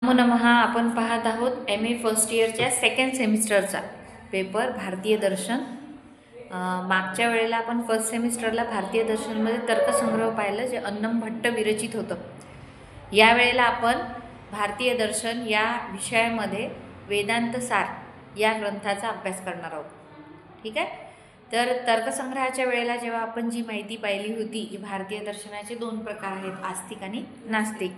नमो नमः. आपण पाहत आहोत MA फर्स्ट इयरच्या सेकंड सेमिस्टरचा पेपर भारतीय दर्शन. मागच्या वेळेला आपण फर्स्ट सेमिस्टरला भारतीय दर्शनमध्ये तर्कसंग्रह पाहिलं, जे अन्नम भट्ट विरचित होतं. यावेळेला आपण भारतीय दर्शन या विषयामध्ये वेदांत सार या ग्रंथाचा अभ्यास करणार आहोत. ठीक आहे. तर तर्कसंग्रहाच्या वेळेला जेव्हा आपण जी माहिती पाहिली होती की भारतीय दर्शनाचे दोन प्रकार आहेत, आस्तिक आणि नास्तिक.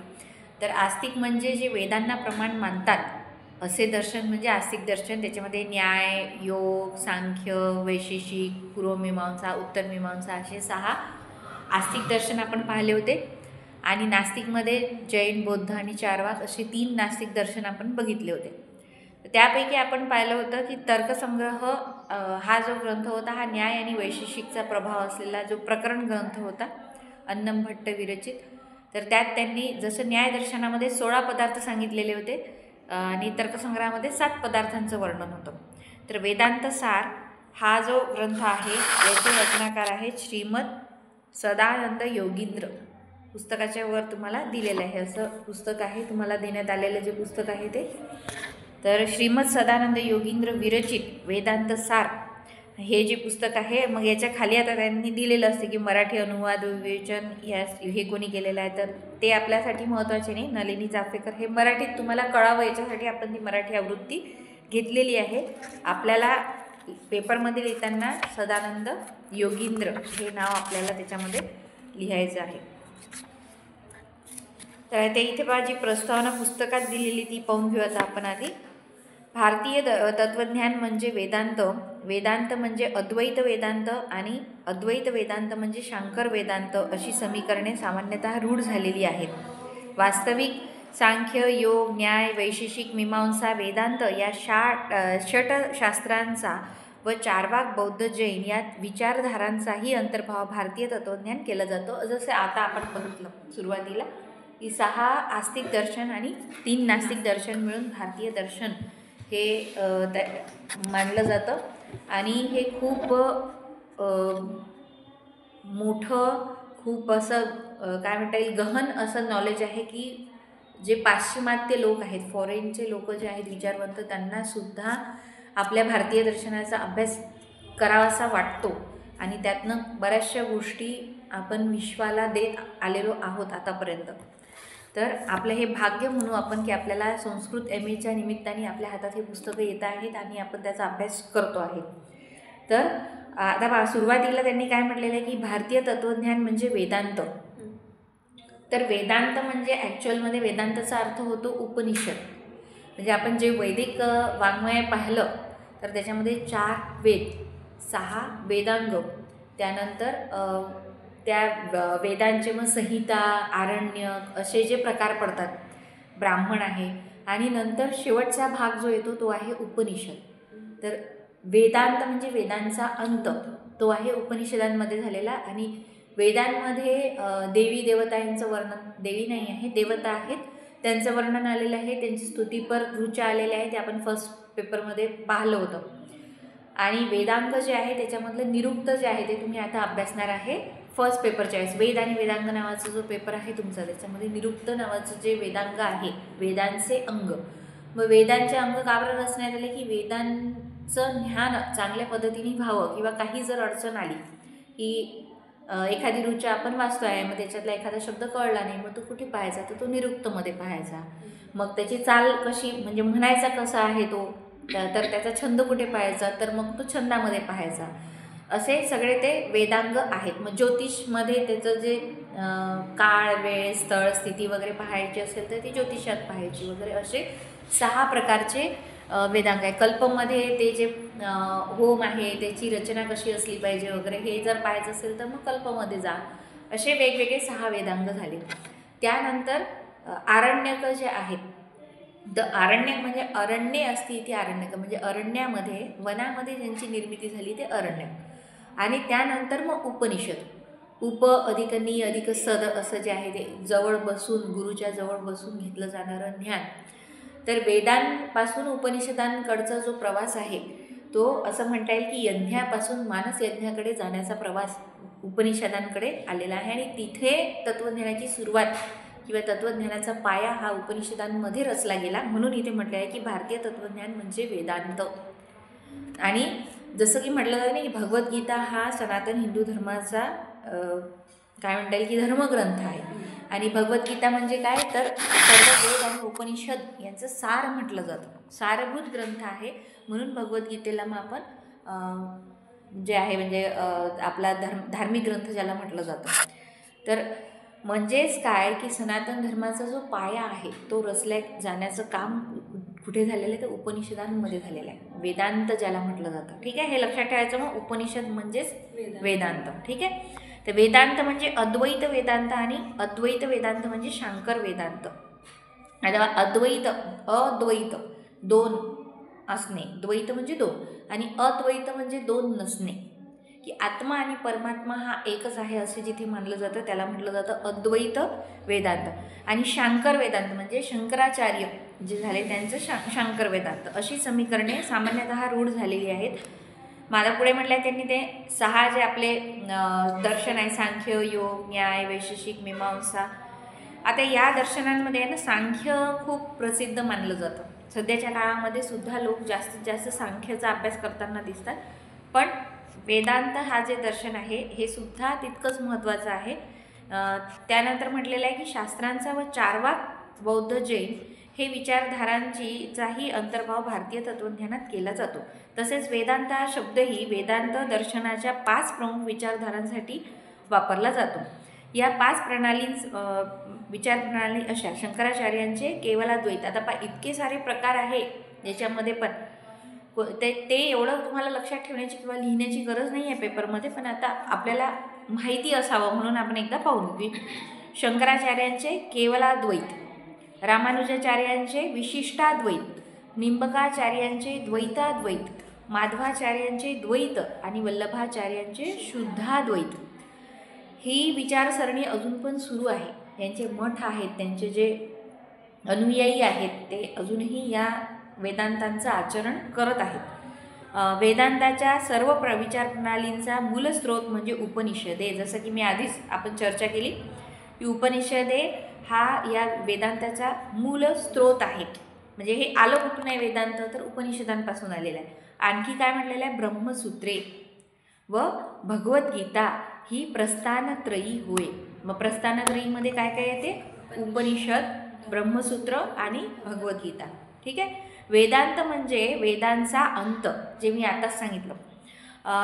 तर आस्तिक म्हणजे जे वेदांना प्रमाण मानतात असे दर्शन म्हणजे आस्तिक दर्शन. त्याच्यामध्ये न्याय, योग, सांख्य, वैशेषिक, पूर्वमीमांसा, उत्तरमीमांसा असे 6 आस्तिक दर्शन आपण पाहिले होते. आणि नास्तिकमध्ये जैन, बौद्ध आणि चारवाक असे 3 नास्तिक दर्शन आपण बघितले होते. त्यापैकी आपण पाहिलं होतं की तर्कसंग्रह हा जो ग्रंथ होता हा न्याय आणि वैशेषिकचा प्रभाव असलेला जो प्रकरण ग्रंथ होता, अन्नम भट्ट विरचित. तर त्यात त्यांनी जसं न्यायदर्शनामध्ये 16 पदार्थ सांगितलेले होते आणि तर्कसंग्रहामध्ये 7 पदार्थांचं वर्णन होतं. तर वेदांत सार हा जो ग्रंथ आहे याचे रचनाकार आहेत श्रीमद सदानंद योगींद्र. पुस्तकाच्या वर तुम्हाला दिलेलं आहे, असं पुस्तक आहे तुम्हाला देण्यात आलेलं जे पुस्तक आहे ते. तर श्रीमद सदानंद योगींद्र विरचित वेदांत सार हे जे पुस्तक आहे. मग याच्या खाली आता त्यांनी दिलेलं असते की मराठी अनुवाद विवेचन हे कोणी केलेलं आहे, तर ते आपल्यासाठी महत्त्वाचे नाही. नलिनी चाफेकर हे मराठीत तुम्हाला कळावं याच्यासाठी आपण ती मराठी आवृत्ती घेतलेली आहे. आपल्याला पेपरमध्ये लिहिताना सदानंद योगींद्र हे नाव आपल्याला त्याच्यामध्ये लिहायचं आहे. तर ते इथे पहा जी प्रस्तावना पुस्तकात दिलेली ती पाहून घेऊ आता आपण आधी. भारतीय तत्त्वज्ञान म्हणजे वेदांत, वेदांत म्हणजे अद्वैत वेदांत आणि अद्वैत वेदांत म्हणजे शांकर वेदांत अशी समीकरणे सामान्यतः रूढ झालेली आहेत. वास्तविक सांख्य, योग, न्याय, वैशेषिक, मीमांसा, वेदांत या षट शास्त्रांचा व चारवाक, बौद्ध, जैन या विचारधारांचाही अंतर्भाव भारतीय तत्त्वज्ञान केलं जातं. जसे आता आपण बघितलं सुरुवातीला की 6 आस्तिक दर्शन आणि 3 नास्तिक दर्शन मिळून भारतीय दर्शन हे मानलं जातं. आणि हे खूप मोठं, खूप असं काय म्हणता येईल गहन असं नॉलेज आहे की जे पाश्चिमात्य लोक आहेत, फॉरेनचे लोक जे आहेत विचारवंत, त्यांनासुद्धा आपल्या भारतीय दर्शनाचा अभ्यास करावासा वाटतो. आणि त्यातनं बऱ्याचशा गोष्टी आपण विश्वाला देत आलेलो आहोत आतापर्यंत. तर आपलं हे भाग्य म्हणू आपण की आपल्याला संस्कृत MAच्या निमित्ताने आपल्या हातात हे पुस्तकं येत आहेत आणि आपण त्याचा अभ्यास करतो आहे. तर आता सुरुवातीला त्यांनी काय म्हटलेलं आहे की भारतीय तत्त्वज्ञान म्हणजे वेदांत. तर वेदांत म्हणजे ॲक्च्युअलमध्ये वेदांताचा अर्थ होतो उपनिषद. म्हणजे आपण जे वैदिक वाङ्मय पाहिलं तर त्याच्यामध्ये 4 वेद, 6 वेदांग, त्यानंतर त्या वेदांचे मग संहिता, आरण्यक असे जे प्रकार पडतात, ब्राह्मण आहे, आणि नंतर शेवटचा भाग जो येतो तो आहे उपनिषद. तर वेदांत म्हणजे वेदांचा अंत तो आहे उपनिषदांमध्ये झालेला. आणि वेदांमध्ये देवी देवतांचं वर्णन, देवी नाही आहे देवता आहेत, त्यांचं वर्णन आलेलं आहे, त्यांची स्तुतीपर ऋचा आलेले आहे, ते आपण फर्स्ट पेपरमध्ये पाहिलं होतं. आणि वेदांग जे आहे त्याच्यामधलं निरुक्त जे आहे ते तुम्ही आता अभ्यासणार आहे फर्स्ट पेपरच्या वेळेस. वेद आणि वेदांग नावाचा जो पेपर आहे तुमचा, त्याच्यामध्ये निरुक्त नावाचं जे वेदांग आहे, वेदांचे अंग. मग वेदांचे अंग का बरं रचण्यात आले की वेदांचं ज्ञान चांगल्या पद्धतीने व्हावं, किंवा काही जर अडचण आली की एखादी ऋचा आपण वाचतो आहे, मग त्याच्यातला एखादा शब्द कळला नाही, मग तो कुठे पाहायचा, तर तो निरुक्तमध्ये पाहायचा. मग त्याची चाल कशी, म्हणजे म्हणायचा कसा आहे तो, तर त्याचा छंद कुठे पाहायचा, तर मग तो छंदामध्ये पाहायचा. असे सगळे ते वेदांग आहेत. मग ज्योतिषमध्ये त्याचं जे काळ, वेळ, स्थळ, स्थिती वगैरे पाहायची असेल तर ती ज्योतिषात पाहायची वगैरे, असे 6 प्रकारचे वेदांग आहे. कल्पमध्ये ते जे होम आहे त्याची रचना कशी असली पाहिजे वगैरे हे जर पाहायचं असेल तर मग कल्पमध्ये जा. असे वेगवेगळे 6 वेदांग झाले. त्यानंतर आरण्यक जे आहेत, आरण्यक म्हणजे अरण्ये असती इथे आरण्यक म्हणजे अरण्यामध्ये, वनामध्ये ज्यांची निर्मिती झाली ते अरण्यक. आणि त्यानंतर मग उपनिषद, उप अधिक नि अधिक सद असं जे आहे ते जवळ बसून, गुरुच्या जवळ बसून घेतलं जाणारं ज्ञान. तर वेदांपासून उपनिषदांकडचा जो प्रवास आहे तो असं म्हणता येईल की यज्ञापासून मानस यज्ञाकडे जाण्याचा प्रवास उपनिषदांकडे आलेला आहे. आणि तिथे तत्त्वज्ञानाची सुरुवात किंवा तत्त्वज्ञानाचा पाया हा उपनिषदांमध्ये रचला गेला. म्हणून इथे म्हटलं आहे की भारतीय तत्त्वज्ञान म्हणजे वेदांत. आणि जसं की म्हटलं जातं ना की भगवद्गीता हा सनातन हिंदू धर्माचा काय म्हणता येईल की धर्मग्रंथ आहे. आणि भगवद्गीता म्हणजे काय तर सर्व वेद आणि उपनिषद यांचं सार म्हटलं जातं, सारभूत ग्रंथ आहे. म्हणून भगवद्गीतेला मग आपण जे आहे म्हणजे आपला धार्मिक ग्रंथ ज्याला म्हटलं जातं. तर म्हणजेच काय की सनातन धर्माचा जो पाया आहे तो रचल्या जाण्याचं काम कुठे झालेलं आहे तर उपनिषदांमध्ये झालेलं आहे, वेदांत ज्याला म्हटलं जातं. ठीक आहे, हे लक्षात ठेवायचं. मग उपनिषद म्हणजेच वेदांत. ठीक आहे, तर वेदांत म्हणजे अद्वैत वेदांत आणि अद्वैत वेदांत म्हणजे शांकर वेदांत. आता अद्वैत अद्वैत दोन असणे, द्वैत म्हणजे दोन आणि अद्वैत म्हणजे दोन नसणे, की आत्मा आणि परमात्मा हा एकच आहे असे जिथे मानलं जातं त्याला म्हटलं जातं अद्वैत वेदांत. आणि शांकर वेदांत म्हणजे शंकराचार्य जे झाले त्यांचं शांकर वेदांत. अशी समीकरणे सामान्यतः रूढ झालेली आहेत. मला पुढे म्हटलं आहे त्यांनी ते 6 जे आपले दर्शन आहे, सांख्य, योग, न्याय, वैशेषिक, मीमांसा. आता या दर्शनांमध्ये आहे ना सांख्य खूप प्रसिद्ध मानलं जातं. सध्याच्या काळामध्ये सुद्धा लोक जास्तीत जास्त सांख्याचा अभ्यास करताना दिसतात. पण वेदांत हा जे दर्शन आहे हे सुद्धा तितकंच महत्त्वाचं आहे. त्यानंतर म्हटलेलं आहे की शास्त्रांचा व चार्वाक बौद्ध जैन हे विचारधारांचाही अंतर्भाव भारतीय तत्त्वज्ञानात केला जातो. तसेच वेदांत हा शब्दही वेदांत दर्शनाच्या 5 प्रमुख विचारधारांसाठी वापरला जातो. या 5 विचारप्रणाली अशा शंकराचार्यांचे केवलाद्वैत. आता इतके सारे प्रकार आहे याच्यामध्ये, पण ते एवढं तुम्हाला लक्षात ठेवण्याची किंवा लिहिण्याची गरज नाही आहे पेपरमध्ये, पण आता आपल्याला माहिती असावं म्हणून आपण एकदा पाहू की शंकराचार्यांचे केवलाद्वैत, रामानुजाचार्यांचे विशिष्टाद्वैत, निंबकाचार्यांचे द्वैताद्वैत, माधवाचार्यांचे द्वैत आणि वल्लभाचार्यांचे शुद्धाद्वैत. ही विचारसरणी अजून पण सुरू आहे. यांचे मठ आहेत, त्यांचे जे अनुयायी आहेत ते अजूनही या वेदांतांचं आचरण करत आहेत. वेदांताच्या सर्व विचारप्रणालींचा मूलस्रोत म्हणजे उपनिषदे. जसं की मी आधीच आपण चर्चा केली की उपनिषदे हा या वेदांताचा मूल स्रोत आहेत. म्हणजे हे आलं कुठून आहे वेदांत तर उपनिषदांपासून आलेलं आहे. आणखी काय म्हटलेलं आहे, ब्रह्मसूत्रे व भगवद्गीता ही प्रस्थानत्रयी होय. मग प्रस्थानत्रयीमध्ये काय काय येते, उपनिषद, ब्रह्मसूत्र आणि भगवद्गीता. ठीक आहे, वेदांत म्हणजे वेदांचा अंत, जे मी आताच सांगितलं.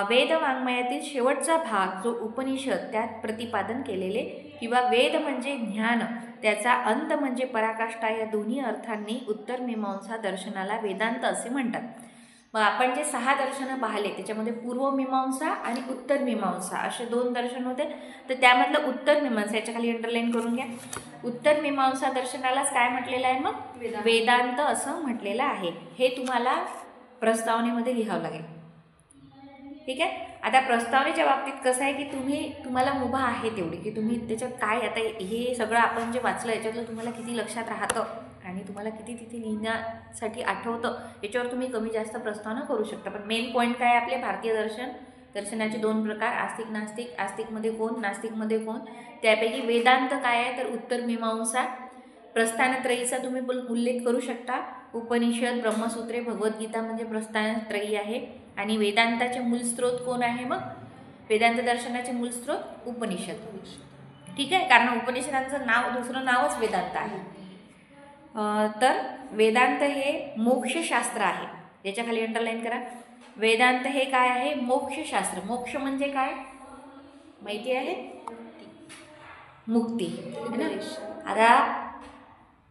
वेद वाङ्मयातील शेवटचा भाग जो उपनिषद त्यात प्रतिपादन केलेले, किंवा वेद म्हणजे ज्ञान, त्याचा अंत म्हणजे पराकाष्ठा, या दोन्ही अर्थांनी उत्तर मीमांसा दर्शनाला वेदांत असे म्हणतात. मग आपण जे 6 दर्शनं पाहिले त्याच्यामध्ये पूर्व मीमांसा आणि उत्तर मीमांसा असे 2 दर्शन होते. तर त्यामधलं उत्तर मीमांसा याच्या खाली अंडरलाईन करून घ्या. उत्तर मीमांसा दर्शनालाच काय म्हटलेलं आहे, मग वेदांत असं म्हटलेलं आहे. हे तुम्हाला प्रस्तावनेमध्ये लिहावं लागेल. ठीक आहे, आता प्रस्तावनेच्या बाबतीत कसं आहे की तुम्हाला मुभा आहे तेवढी की तुम्ही त्याच्यात काय, आता हे सगळं आपण जे वाचलं याच्यातलं तुम्हाला किती लक्षात राहतं आणि तुम्हाला किती तिथे लिहिण्यासाठी आठवतं याच्यावर तुम्ही कमी जास्त प्रस्तावना करू शकता. पण मेन पॉईंट काय आहे आपले, भारतीय दर्शनाचे 2 प्रकार, आस्तिक नास्तिक. आस्तिकमध्ये कोण, नास्तिकमध्ये कोण. त्यापैकी वेदांत काय आहे तर उत्तर मीमांसा. प्रस्थानत्रयीचा तुम्ही उल्लेख करू शकता. उपनिषद, ब्रह्मसूत्रे, भगवद्गीता म्हणजे प्रस्थानत्रयी आहे. आणि वेदांताचे मूलस्रोत कोण आहे, मग वेदांत दर्शनाचे मूलस्रोत उपनिषद. ठीक आहे, कारण उपनिषदांचं दुसरं नावच वेदांत आहे. तर वेदांत हे मोक्षशास्त्र आहे. याच्या खाली अंडरलाईन करा, वेदांत हे काय आहे, मोक्षशास्त्र. मोक्ष म्हणजे काय माहिती आहे, मुक्ती. आता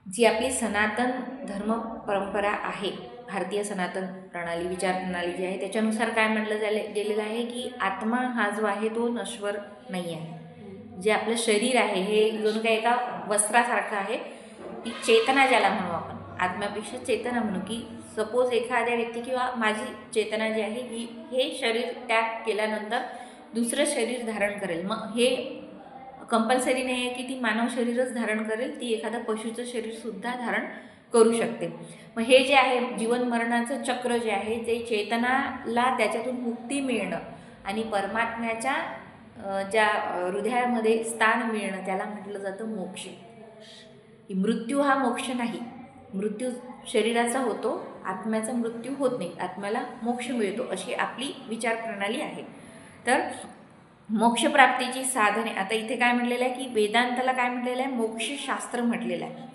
जी आपली सनातन धर्म परंपरा आहे, भारतीय सनातन प्रणाली, विचारप्रणाली जी आहे त्याच्यानुसार काय म्हटलं गेलेलं आहे की आत्मा हा जो आहे तो नश्वर नाही आहे. जे आपलं शरीर आहे हे जणू काही एका वस्त्रासारखं आहे. ती चेतना ज्याला म्हणू आपण, आत्म्यापेक्षा चेतना म्हणू, की सपोज एखाद्या व्यक्ती किंवा माझी चेतना जी आहे ही हे शरीर त्याग केल्यानंतर दुसरं शरीर धारण करेल. मग हे कंपल्सरी नाही आहे की ती मानव शरीरच धारण करेल, ती एखादं पशुचं शरीरसुद्धा धारण करू शकते. मग हे जे आहे जीवन मरणाचं चक्र जे आहे ते चेतनाला त्याच्यातून मुक्ती मिळणं आणि परमात्म्याच्या ज्या हृदयामध्ये स्थान मिळणं त्याला म्हटलं जातं मोक्ष. की मृत्यू हा मोक्ष नाही. मृत्यू शरीराचा होतो, आत्म्याचा मृत्यू होत नाही, आत्म्याला मोक्ष मिळतो, अशी आपली विचारप्रणाली आहे. तर मोक्षप्राप्तीची साधने, आता इथे काय म्हटलेलं आहे की वेदांताला काय म्हटलेलं आहे, मोक्षशास्त्र म्हटलेलं आहे.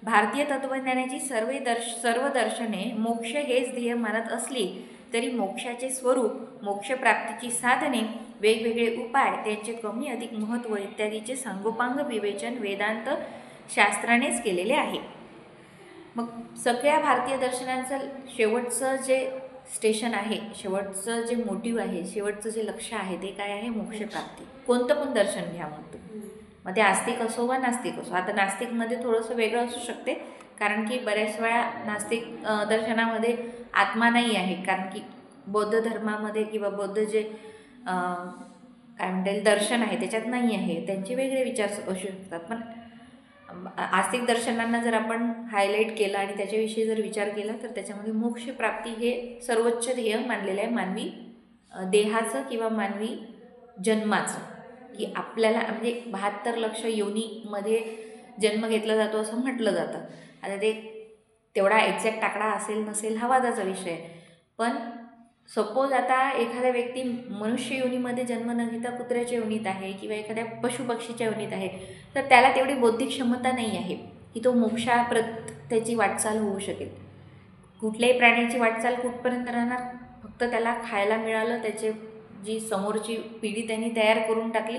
भारतीय तत्त्वज्ञानाची सर्व दर्शने मोक्ष हेच ध्येय मानत असली तरी मोक्षाचे स्वरूप, मोक्षप्राप्तीची साधने, वेगवेगळे उपाय, त्यांचे कमी अधिक महत्त्व इत्यादीचे सांगोपांग विवेचन वेदांत शास्त्रानेच केलेले आहे. मग सगळ्या भारतीय दर्शनांचं शेवटचं जे स्टेशन आहे, शेवटचं जे मोटिव्ह आहे, शेवटचं जे लक्ष्य आहे ते काय आहे, मोक्षप्राप्ती. कोणतं पण दर्शन घ्या मग तुम्ही, मग ते आस्तिक असो वा नास्तिक असो. आता नास्तिकमध्ये थोडंसं वेगळं असू शकते, कारण की बऱ्याच वेळा नास्तिक दर्शनामध्ये आत्मा नाही आहे, कारण की बौद्ध धर्मामध्ये किंवा बौद्ध जे काय म्हणता येईल दर्शन आहे त्याच्यात नाही आहे, त्यांचे वेगळे विचार असू शकतात. पण आस्तिक दर्शनांना जर आपण हायलाईट केलं आणि त्याच्याविषयी जर विचार केला तर त्याच्यामध्ये मोक्षप्राप्ती हे सर्वोच्च ध्येय मानलेलं आहे मानवी देहाचं किंवा मानवी जन्माचं, की आपल्याला म्हणजे 72 लक्ष योनीमध्ये जन्म घेतला जातो असं म्हटलं जातं. आता ते तेवढा एक्झॅक्ट आकडा असेल नसेल हा वादाचा विषय, पण सपोज आता एखाद्या व्यक्ती मनुष्य योनीमध्ये जन्म न घेता कुत्र्याच्या योनीत आहे किंवा एखाद्या पशुपक्षीच्या योनीत आहे, तर त्याला तेवढी बौद्धिक क्षमता नाही आहे की तो मोक्षाप्रत त्याची वाटचाल होऊ शकेल. कुठल्याही प्राण्याची वाटचाल कुठपर्यंत राहणार, फक्त त्याला खायला मिळालं, त्याचे जी समोरची पिढी त्यांनी तयार करून टाकली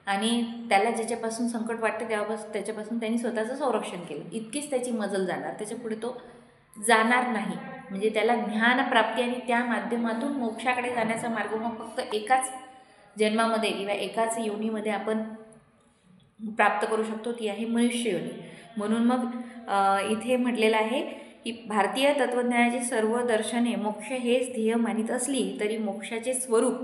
आणि त्याला ज्याच्यापासून संकट वाटतं तेव्हापासून त्याच्यापासून त्यांनी स्वतःचं संरक्षण केलं, इतकीच त्याची मजल जाणार, त्याच्यापुढे तो जाणार नाही. म्हणजे त्याला ज्ञानप्राप्ती आणि त्या माध्यमातून मोक्षाकडे जाण्याचा मार्ग मग फक्त एकाच जन्मामध्ये किंवा एकाच योनीमध्ये आपण प्राप्त करू शकतो, ती आहे मनुष्य योनी. म्हणून मग इथे म्हटलेलं आहे की भारतीय तत्त्वज्ञानाची सर्व दर्शने मोक्ष हेच ध्येय मानित असली तरी मोक्षाचे स्वरूप,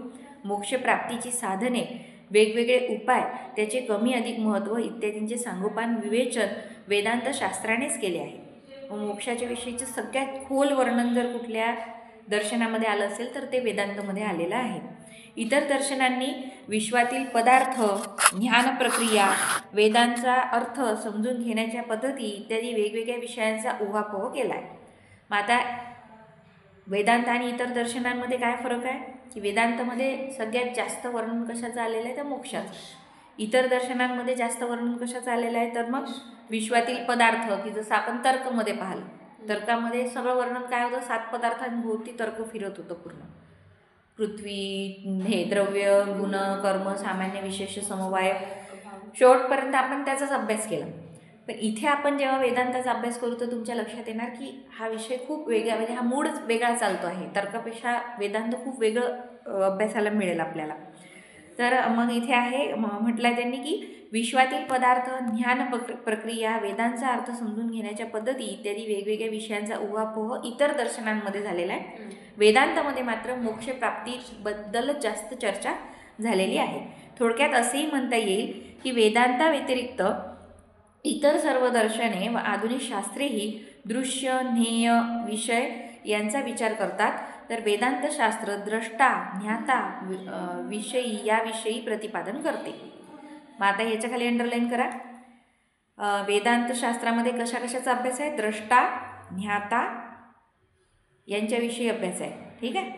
मोक्षप्राप्तीची साधने, वेगवेगळे उपाय, त्याचे कमी अधिक महत्त्व इत्यादींचे सांगोपान विवेचन वेदांत शास्त्रानेच केले आहे. मोक्षाच्या विषयीचं सगळ्यात खोल वर्णन जर कुठल्या दर्शनामध्ये आलं असेल तर ते वेदांतमध्ये आलेलं आहे. इतर दर्शनांनी विश्वातील पदार्थ, ज्ञान प्रक्रिया, वेदांचा अर्थ समजून घेण्याच्या पद्धती इत्यादी वेगवेगळ्या विषयांचा उहापोह केला आहे. मग आता वेदांत आणि इतर दर्शनांमध्ये काय फरक आहे की वेदांतमध्ये सगळ्यात जास्त वर्णन कशाचं आलेलं आहे तर मोक्षाचं. इतर दर्शनांमध्ये जास्त वर्णन कशाचं आलेलं आहे तर मग विश्वातील पदार्थ, की जसं आपण तर्कमध्ये पाहिलं, तर्कामध्ये सगळं वर्णन काय होतं, 7 पदार्थांभोवती तर्क फिरत होतं पूर्ण. पृथ्वी, हे द्रव्य, गुण, कर्म, सामान्य, विशेष, समवाय, शेवटपर्यंत आपण त्याचाच अभ्यास केला. पण इथे आपण जेव्हा वेदांताचा अभ्यास करू तर तुमच्या लक्षात येणार की हा विषय खूप वेगळा, म्हणजे हा मूडच वेगळा चालतो आहे. तर्कापेक्षा वेदांत खूप वेगळं अभ्यासाला मिळेल आपल्याला. तर मग इथे आहे म्हटलं आहे त्यांनी की विश्वातील पदार्थ, ज्ञान प्रक्रिया, वेदांचा अर्थ समजून घेण्याच्या पद्धती इत्यादी वेगवेगळ्या विषयांचा उहापोह इतर दर्शनांमध्ये झालेला आहे. वेदांतामध्ये मात्र मोक्षप्राप्तीबद्दलच जास्त चर्चा झालेली आहे. थोडक्यात असेही म्हणता येईल की वेदांताव्यतिरिक्त इतर सर्व दर्शने व आधुनिक शास्त्रेही दृश्य, ज्ञेय, विषय यांचा विचार करतात, तर वेदांतशास्त्र द्रष्टा, ज्ञाता, विषयी याविषयी प्रतिपादन करते. मग आता ह्याच्या खाली अंडरलाईन करा, वेदांतशास्त्रामध्ये कशा कशाचा अभ्यास आहे, द्रष्टा, ज्ञाता यांच्याविषयी अभ्यास आहे. ठीक आहे.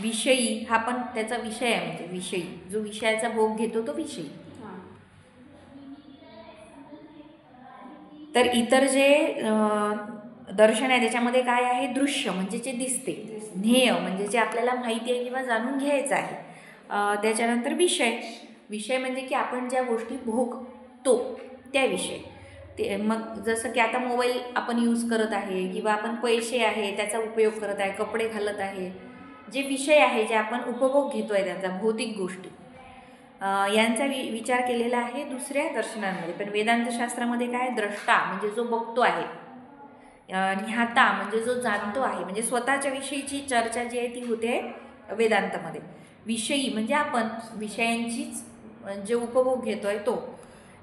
विषयी हा पण त्याचा विषय आहे, म्हणजे विषयी जो विषयाचा भोग घेतो तो विषयी. तर इतर जे दर्शन आहे त्याच्यामध्ये काय आहे, दृश्य म्हणजे जे दिसते, ध्येय म्हणजे जे आपल्याला माहिती आहे किंवा जाणून घ्यायचं आहे, त्याच्यानंतर विषय म्हणजे की आपण ज्या गोष्टी भोगतो त्याविषयी. ते मग जसं की आता मोबाईल आपण यूज करत आहे किंवा आपण पैसे आहे त्याचा उपयोग करत आहे, कपडे घालत आहे, जे विषय आहे जे आपण उपभोग घेतो आहे त्याचा, भौतिक गोष्टी यांचा विचार केलेला आहे दुसऱ्या दर्शनांमध्ये. पण वेदांतशास्त्रामध्ये काय, द्रष्टा म्हणजे जो बघतो आहे, ज्ञाता म्हणजे जो जाणतो आहे, म्हणजे स्वतःच्या विषयीची चर्चा जी आहे ती होते वेदांतामध्ये. विषयी म्हणजे आपण विषयांचीच जे उपभोग घेतो आहे तो,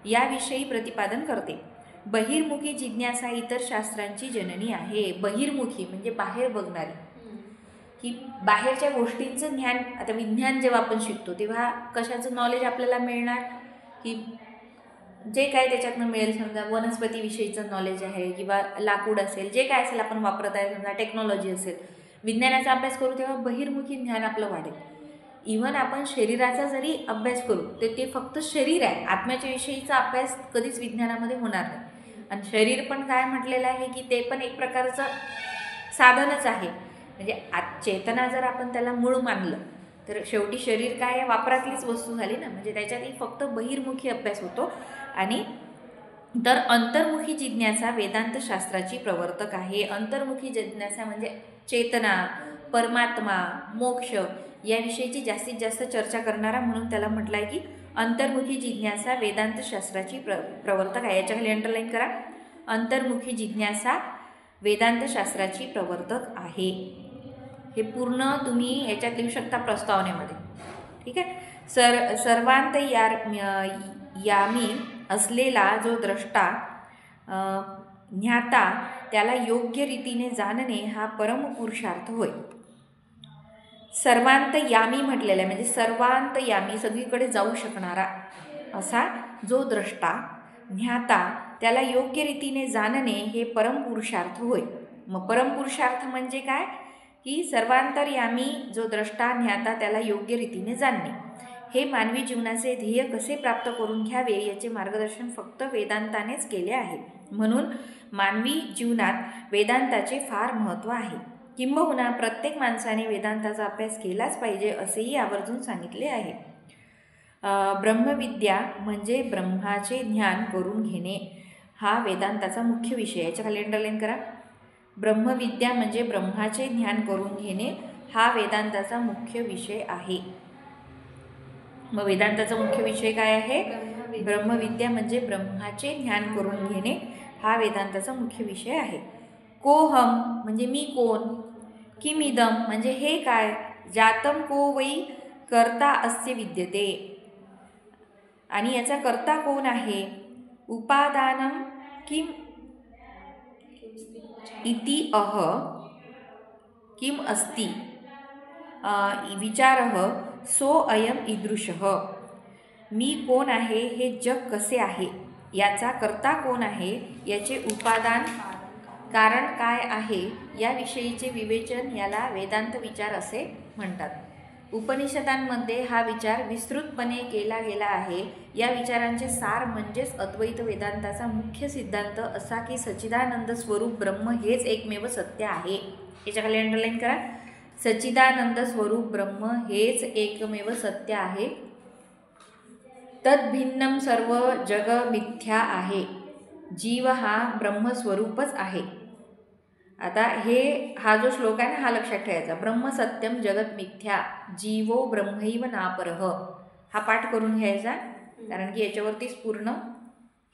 याविषयी प्रतिपादन करते. बहिर्मुखी जिज्ञासा इतर शास्त्रांची जननी आहे. बहिर्मुखी म्हणजे बाहेर बघणारी, की बाहेरच्या गोष्टींचं ज्ञान. आता विज्ञान जेव्हा आपण शिकतो तेव्हा कशाचं नॉलेज आपल्याला मिळणार, की जे काय त्याच्यातनं मिळेल, समजा वनस्पतीविषयीचं नॉलेज आहे किंवा लाकूड असेल, जे काय असेल आपण वापरत आहे, समजा टेक्नॉलॉजी असेल, विज्ञानाचा अभ्यास करू तेव्हा बहिर्मुखी ज्ञान आपलं वाढेल. इव्हन आपण शरीराचा जरी अभ्यास करू तर ते फक्त शरीर आहे, आत्म्याच्या विषयीचा अभ्यास कधीच विज्ञानामध्ये होणार नाही. आणि शरीर पण काय म्हटलेलं आहे की ते पण एक प्रकारचं साधनच आहे. म्हणजे चेतना जर आपण त्याला मूळ मानलं तर शेवटी शरीर काय आहे, वापरातलीच वस्तू झाली ना. म्हणजे त्याच्यातही फक्त बहिर्मुखी अभ्यास होतो. आणि तर अंतर्मुखी जिज्ञासा वेदांत शास्त्राची प्रवर्तक आहे. अंतर्मुखी जिज्ञासा म्हणजे चेतना, परमात्मा, मोक्ष याविषयीची जास्तीत जास्त चर्चा करणारा, म्हणून त्याला म्हटलं आहे की अंतर्मुखी जिज्ञासा वेदांत शास्त्राची प्रवर्तक आहे. याच्याखाली अंडरलाईन करा, अंतर्मुखी जिज्ञासा वेदांत शास्त्राची प्रवर्तक आहे. हे पूर्ण तुम्ही याच्यात लिहू शकता प्रस्तावनेमध्ये. ठीक आहे. सर्वांत यामी असलेला जो द्रष्टा ज्ञाता त्याला योग्य रीतीने जाणणे हा परमपुरुषार्थ होय. सर्वांत यामी म्हटलेला आहे म्हणजे सर्वांत यामी, सगळीकडे जाऊ शकणारा असा जो द्रष्टा ज्ञाता त्याला योग्य रीतीने जाणणे हे परमपुरुषार्थ होय. मग परमपुरुषार्थ म्हणजे काय की सर्वांतर्यामी जो द्रष्टा ज्ञाता त्याला योग्य रीतीने जाणणे, हे मानवी जीवनाचे ध्येय कसे प्राप्त करून घ्यावे याचे मार्गदर्शन फक्त वेदांतानेच केले आहे. म्हणून मानवी जीवनात वेदांताचे फार महत्त्व आहे. किंबहुना प्रत्येक माणसाने वेदांताचा अभ्यास केलाच पाहिजे असेही आवर्जून सांगितले आहे. ब्रह्मविद्या म्हणजे ब्रह्माचे ज्ञान करून घेणे हा वेदांताचा मुख्य विषय आहे. याच्या खाली अंडरलाईन करा, ब्रह्मविद्या म्हणजे ब्रह्माचे ज्ञान करून घेणे हा वेदांताचा मुख्य विषय आहे. मग वेदांताचा मुख्य विषय काय आहे? ब्रह्मविद्या म्हणजे ब्रह्माचे ज्ञान करून घेणे हा वेदांताचा मुख्य विषय आहे. कोहम म्हणजे मी कोण, किमिदम म्हणजे हे काय, जातम को वै कर्ता अस्य विद्यते आणि याचा कर्ता कोण आहे, उपादानम किम इति किम अस्ति विचारः सो अयम ईदृशः. मी कोण आहे, हे जग कसे आहे, याचा कर्ता कोण आहे, याचे उपादान कारण काय आहे याविषयीचे विवेचन याला वेदांत विचार असे म्हणतात. उपनिषदांमध्ये हा विचार विस्तृतपणे केला गेला आहे. या विचारांचे सार म्हणजेच अद्वैत वेदांताचा मुख्य सिद्धांत असा की सच्चिदानंद स्वरूप ब्रह्म हेच एकमेव सत्य आहे. याच्या खाली अंडरलाईन करा, सच्चिदानंद स्वरूप ब्रह्म हेच एकमेव सत्य आहे. तद्भिन्नम सर्व जग मिथ्या आहे. जीव हा ब्रह्मस्वरूपच आहे. आता हा जो श्लोक आहे ना, हा लक्षात ठेवायचा. ब्रह्म सत्यम जगत मिथ्या जीवो ब्रह्मैव नापरः. हा पाठ करून घ्यायचा, कारण की याच्यावरतीच पूर्ण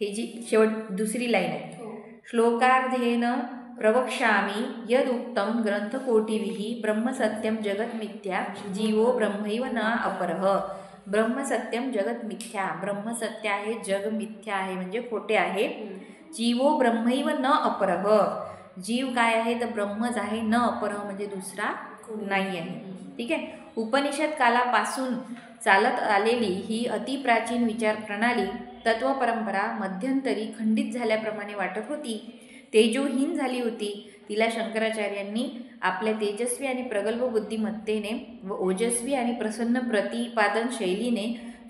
हे जी शेवट दुसरी लाईन आहे. श्लोकार्धेन प्रवक्ष्यामि यदुक्तं ग्रंथकोटिभिः ब्रह्म सत्यम जगत मिथ्या जीवो ब्रह्मैव न अपरः. ब्रह्म सत्यम जगत मिथ्या, ब्रह्म सत्य आहे, जग मिथ्या आहे म्हणजे खोटे आहे. जीवो ब्रह्मैव न अपरः, जीव काय आहे तर ब्रह्मच आहे, न अपरः म्हणजे दुसरा नाही आहे. ठीक आहे. उपनिषद कालापासून चालत आलेली ही अतिप्राचीन विचार प्रणाली तत्वपरंपरा मध्यंतरी खंडित झाल्याप्रमाणे वाटत होती, तेजोहीन झाली होती. तिला शंकराचार्यांनी आपल्या तेजस्वी आणि प्रगल्भ बुद्धिमत्तेने व ओजस्वी आणि प्रसन्न प्रतिपादन शैलीने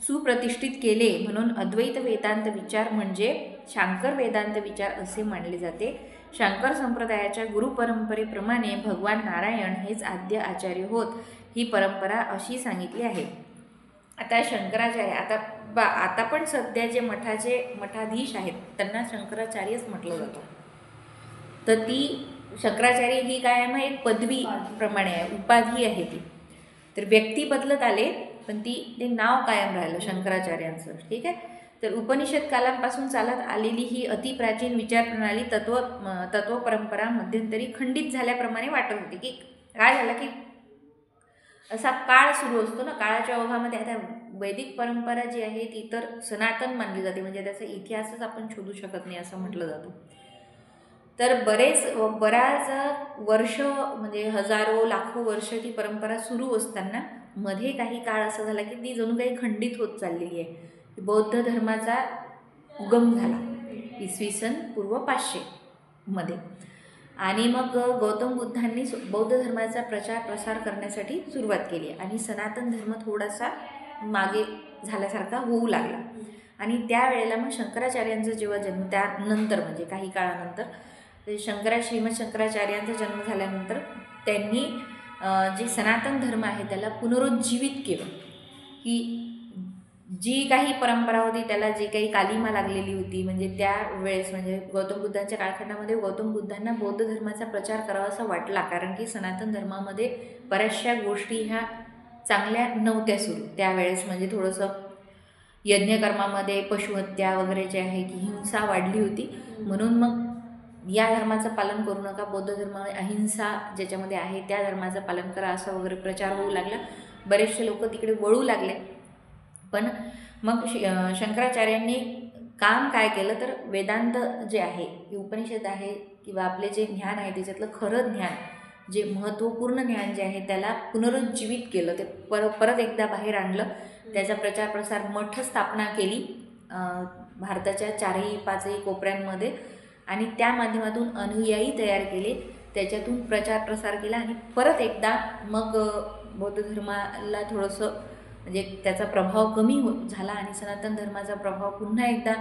सुप्रतिष्ठित केले. म्हणून अद्वैत वेदांत विचार म्हणजे शांकर वेदांत विचार असे मानले जाते. शांकर संप्रदायाच्या गुरुपरंपरेप्रमाणे भगवान नारायण हेच आद्य आचार्य होत. ही परंपरा अशी सांगितली आहे. आता शंकराचार्य आता पण सध्या जे मठाधीश आहेत त्यांना शंकराचार्यच म्हटलं जातं. तर ती शंकराचार्य ही काय आहे, मग एक पदवी प्रमाणे आहे, उपाधी आहे ती. तर व्यक्ती बदलत आले पण ते नाव कायम राहिलं शंकराचार्यांचं. ठीक आहे. तर उपनिषद कालांपासून चालत आलेली ही अतिप्राचीन विचारप्रणाली तत्वपरंपरा मध्यंतरी खंडित झाल्याप्रमाणे वाटत होती. की काय झालं की असा काळ सुरू असतो ना, काळाच्या ओघामध्ये आता वैदिक परंपरा जी आहे ती तर सनातन मानली जाते, म्हणजे त्याचा इतिहासच आपण शोधू शकत नाही असं म्हटलं जातं. तर बऱ्याच वर्ष म्हणजे हजारो लाखो वर्ष ती परंपरा सुरू असताना मध्ये काही काळ असं झाला की ती जणू काही खंडित होत चाललेली आहे. बौद्ध धर्माचा उगम झाला इसवी सन पूर्व 500 मध्ये. आणि मग गौतम बुद्धांनी बौद्ध धर्माचा प्रचार प्रसार करण्यासाठी सुरुवात केली आणि सनातन धर्म थोडासा मागे झाल्यासारखा होऊ लागला. आणि त्यावेळेला मग शंकराचार्यांचा जेव्हा जन्म, त्यानंतर म्हणजे काही काळानंतर श्रीमद शंकराचार्यांचा जन्म झाल्यानंतर त्यांनी जे सनातन धर्म आहे त्याला पुनरुज्जीवित केलं. की जी काही परंपरा होती त्याला जे काही कालिमा लागलेली होती, म्हणजे त्यावेळेस म्हणजे गौतम बुद्धांच्या कालखंडामध्ये गौतम बुद्धांना बौद्ध धर्माचा प्रचार करावासा वाटला, कारण की सनातन धर्मामध्ये बऱ्याचशा गोष्टी ह्या चांगल्या नव्हत्या सुरू त्यावेळेस. म्हणजे थोडंसं यज्ञकर्मामध्ये पशुहत्या वगैरे जे आहे की हिंसा वाढली होती. म्हणून मग या धर्माचं पालन करू नका, बौद्ध धर्म अहिंसा ज्याच्यामध्ये आहे त्या धर्माचं पालन करा, असा वगैरे प्रचार होऊ लागला. बरेचसे लोक तिकडे वळू लागले. पण मग शंकराचार्यांनी काम काय केलं तर वेदांत जे आहे, उपनिषद आहे किंवा आपले जे ज्ञान आहे त्याच्यातलं खरं ज्ञान, जे महत्त्वपूर्ण ज्ञान जे आहे त्याला पुनरुज्जीवित केलं, ते परत एकदा बाहेर आणलं. त्याचा प्रचार प्रसार, मठ स्थापना केली भारताच्या 4-5 कोपऱ्यांमध्ये आणि त्या माध्यमातून अनुयायी तयार केले, त्याच्यातून प्रचार प्रसार केला. आणि परत एकदा मग बौद्ध धर्माला थोडंसं म्हणजे त्याचा प्रभाव कमी झाला आणि सनातन धर्माचा प्रभाव पुन्हा एकदा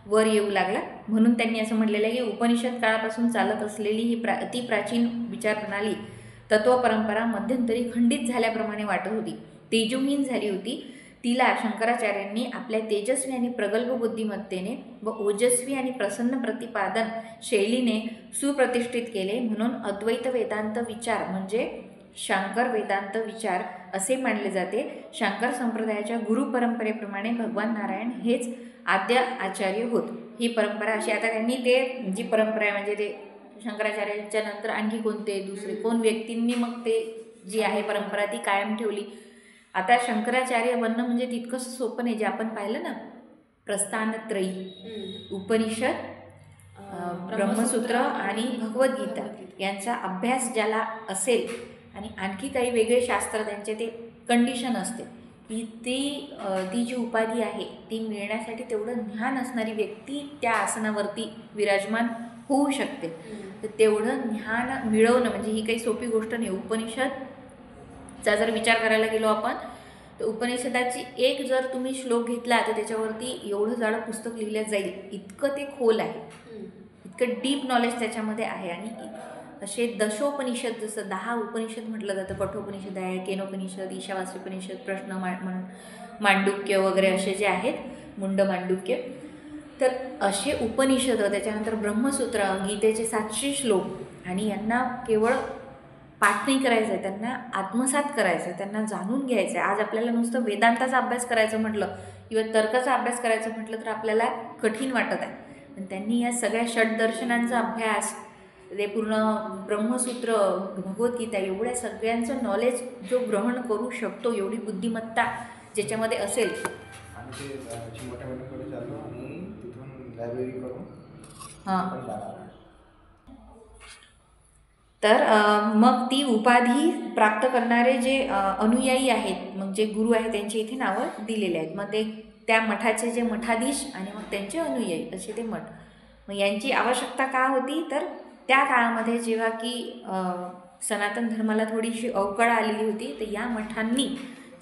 वर येऊ लागला. म्हणून त्यांनी असं म्हटलेलं आहे की उपनिषद काळापासून चालत असलेली ही अति प्राचीन विचारप्रणाली, तत्वपरंपरा मध्यंतरी खंडित झाल्याप्रमाणे वाटत होती, तेजोहीन झाली होती. तिला शंकराचार्यांनी आपल्या तेजस्वी आणि प्रगल्भ बुद्धिमत्तेने व ओजस्वी आणि प्रसन्न प्रतिपादन शैलीने सुप्रतिष्ठित केले. म्हणून अद्वैत वेदांत विचार म्हणजे शांकर वेदांत विचार असे मानले जाते. शांकर संप्रदायाच्या गुरुपरंपरेप्रमाणे भगवान नारायण हेच आद्य आचार्य होत. ही परंपरा अशी, आता त्यांनी ते जी परंपरा आहे म्हणजे ते शंकराचार्यांच्या नंतर आणखी कोणते दुसरे कोण व्यक्तींनी मग ते जी आहे परंपरा ती कायम ठेवली. आता शंकराचार्य बनणं म्हणजे तितकंच सोपं नाही. जे आपण पाहिलं ना, प्रस्थानत्रयी, उपनिषद, ब्रह्मसूत्र आणि भगवद्गीता यांचा अभ्यास ज्याला असेल आणि आणखी काही वेगळे शास्त्र त्यांचे ते कंडिशन असते की ती जी उपाधी आहे ती मिळण्यासाठी तेवढं ज्ञान असणारी व्यक्ती त्या आसनावरती विराजमान होऊ शकते. तर तेवढं ज्ञान मिळवणं म्हणजे ही काही सोपी गोष्ट नाही. उपनिषदचा जर विचार करायला गेलो आपण तर उपनिषदाची एक जर तुम्ही श्लोक घेतला तर त्याच्यावरती एवढं जाडं पुस्तक लिहिलं जाईल, इतकं ते खोल आहे, इतकं डीप नॉलेज त्याच्यामध्ये आहे. आणि असे दशोपनिषद, जसं 10 उपनिषद म्हटलं जातं, कठोपनिषद आहे, केनोपनिषद, ईशावास्योपनिषद, प्रश्न मांडुक्य वगैरे असे जे आहेत, मुंड मांडुक्य, तर असे उपनिषद, त्याच्यानंतर ब्रह्मसूत्र, गीतेचे 700 श्लोक. आणि यांना केवळ पाठ नाही करायचं आहे, त्यांना आत्मसात करायचं आहे, त्यांना जाणून घ्यायचं आहे. आज आपल्याला नुसतं वेदांताचा अभ्यास करायचं म्हटलं किंवा तर्काचा अभ्यास करायचं म्हटलं तर आपल्याला कठीण वाटत आहे. पण त्यांनी या सगळ्या षड्दर्शनांचा अभ्यास, ते पूर्ण ब्रह्मसूत्र, भगवद्गीता, एवढ्या सगळ्यांचं नॉलेज जो ग्रहण करू शकतो, एवढी बुद्धिमत्ता ज्याच्यामध्ये असेल. हां, तर मग ती उपाधी प्राप्त करणारे जे अनुयायी आहेत, मग जे गुरु आहेत त्यांची इथे नावं दिलेली आहेत. मग ते त्या मठाचे जे मठाधीश आणि मग त्यांचे अनुयायी असे ते मठ. मग यांची आवश्यकता का होती तर त्या काळामध्ये जेव्हा की सनातन धर्माला थोडीशी अवकळ आलेली होती, तर या मठांनी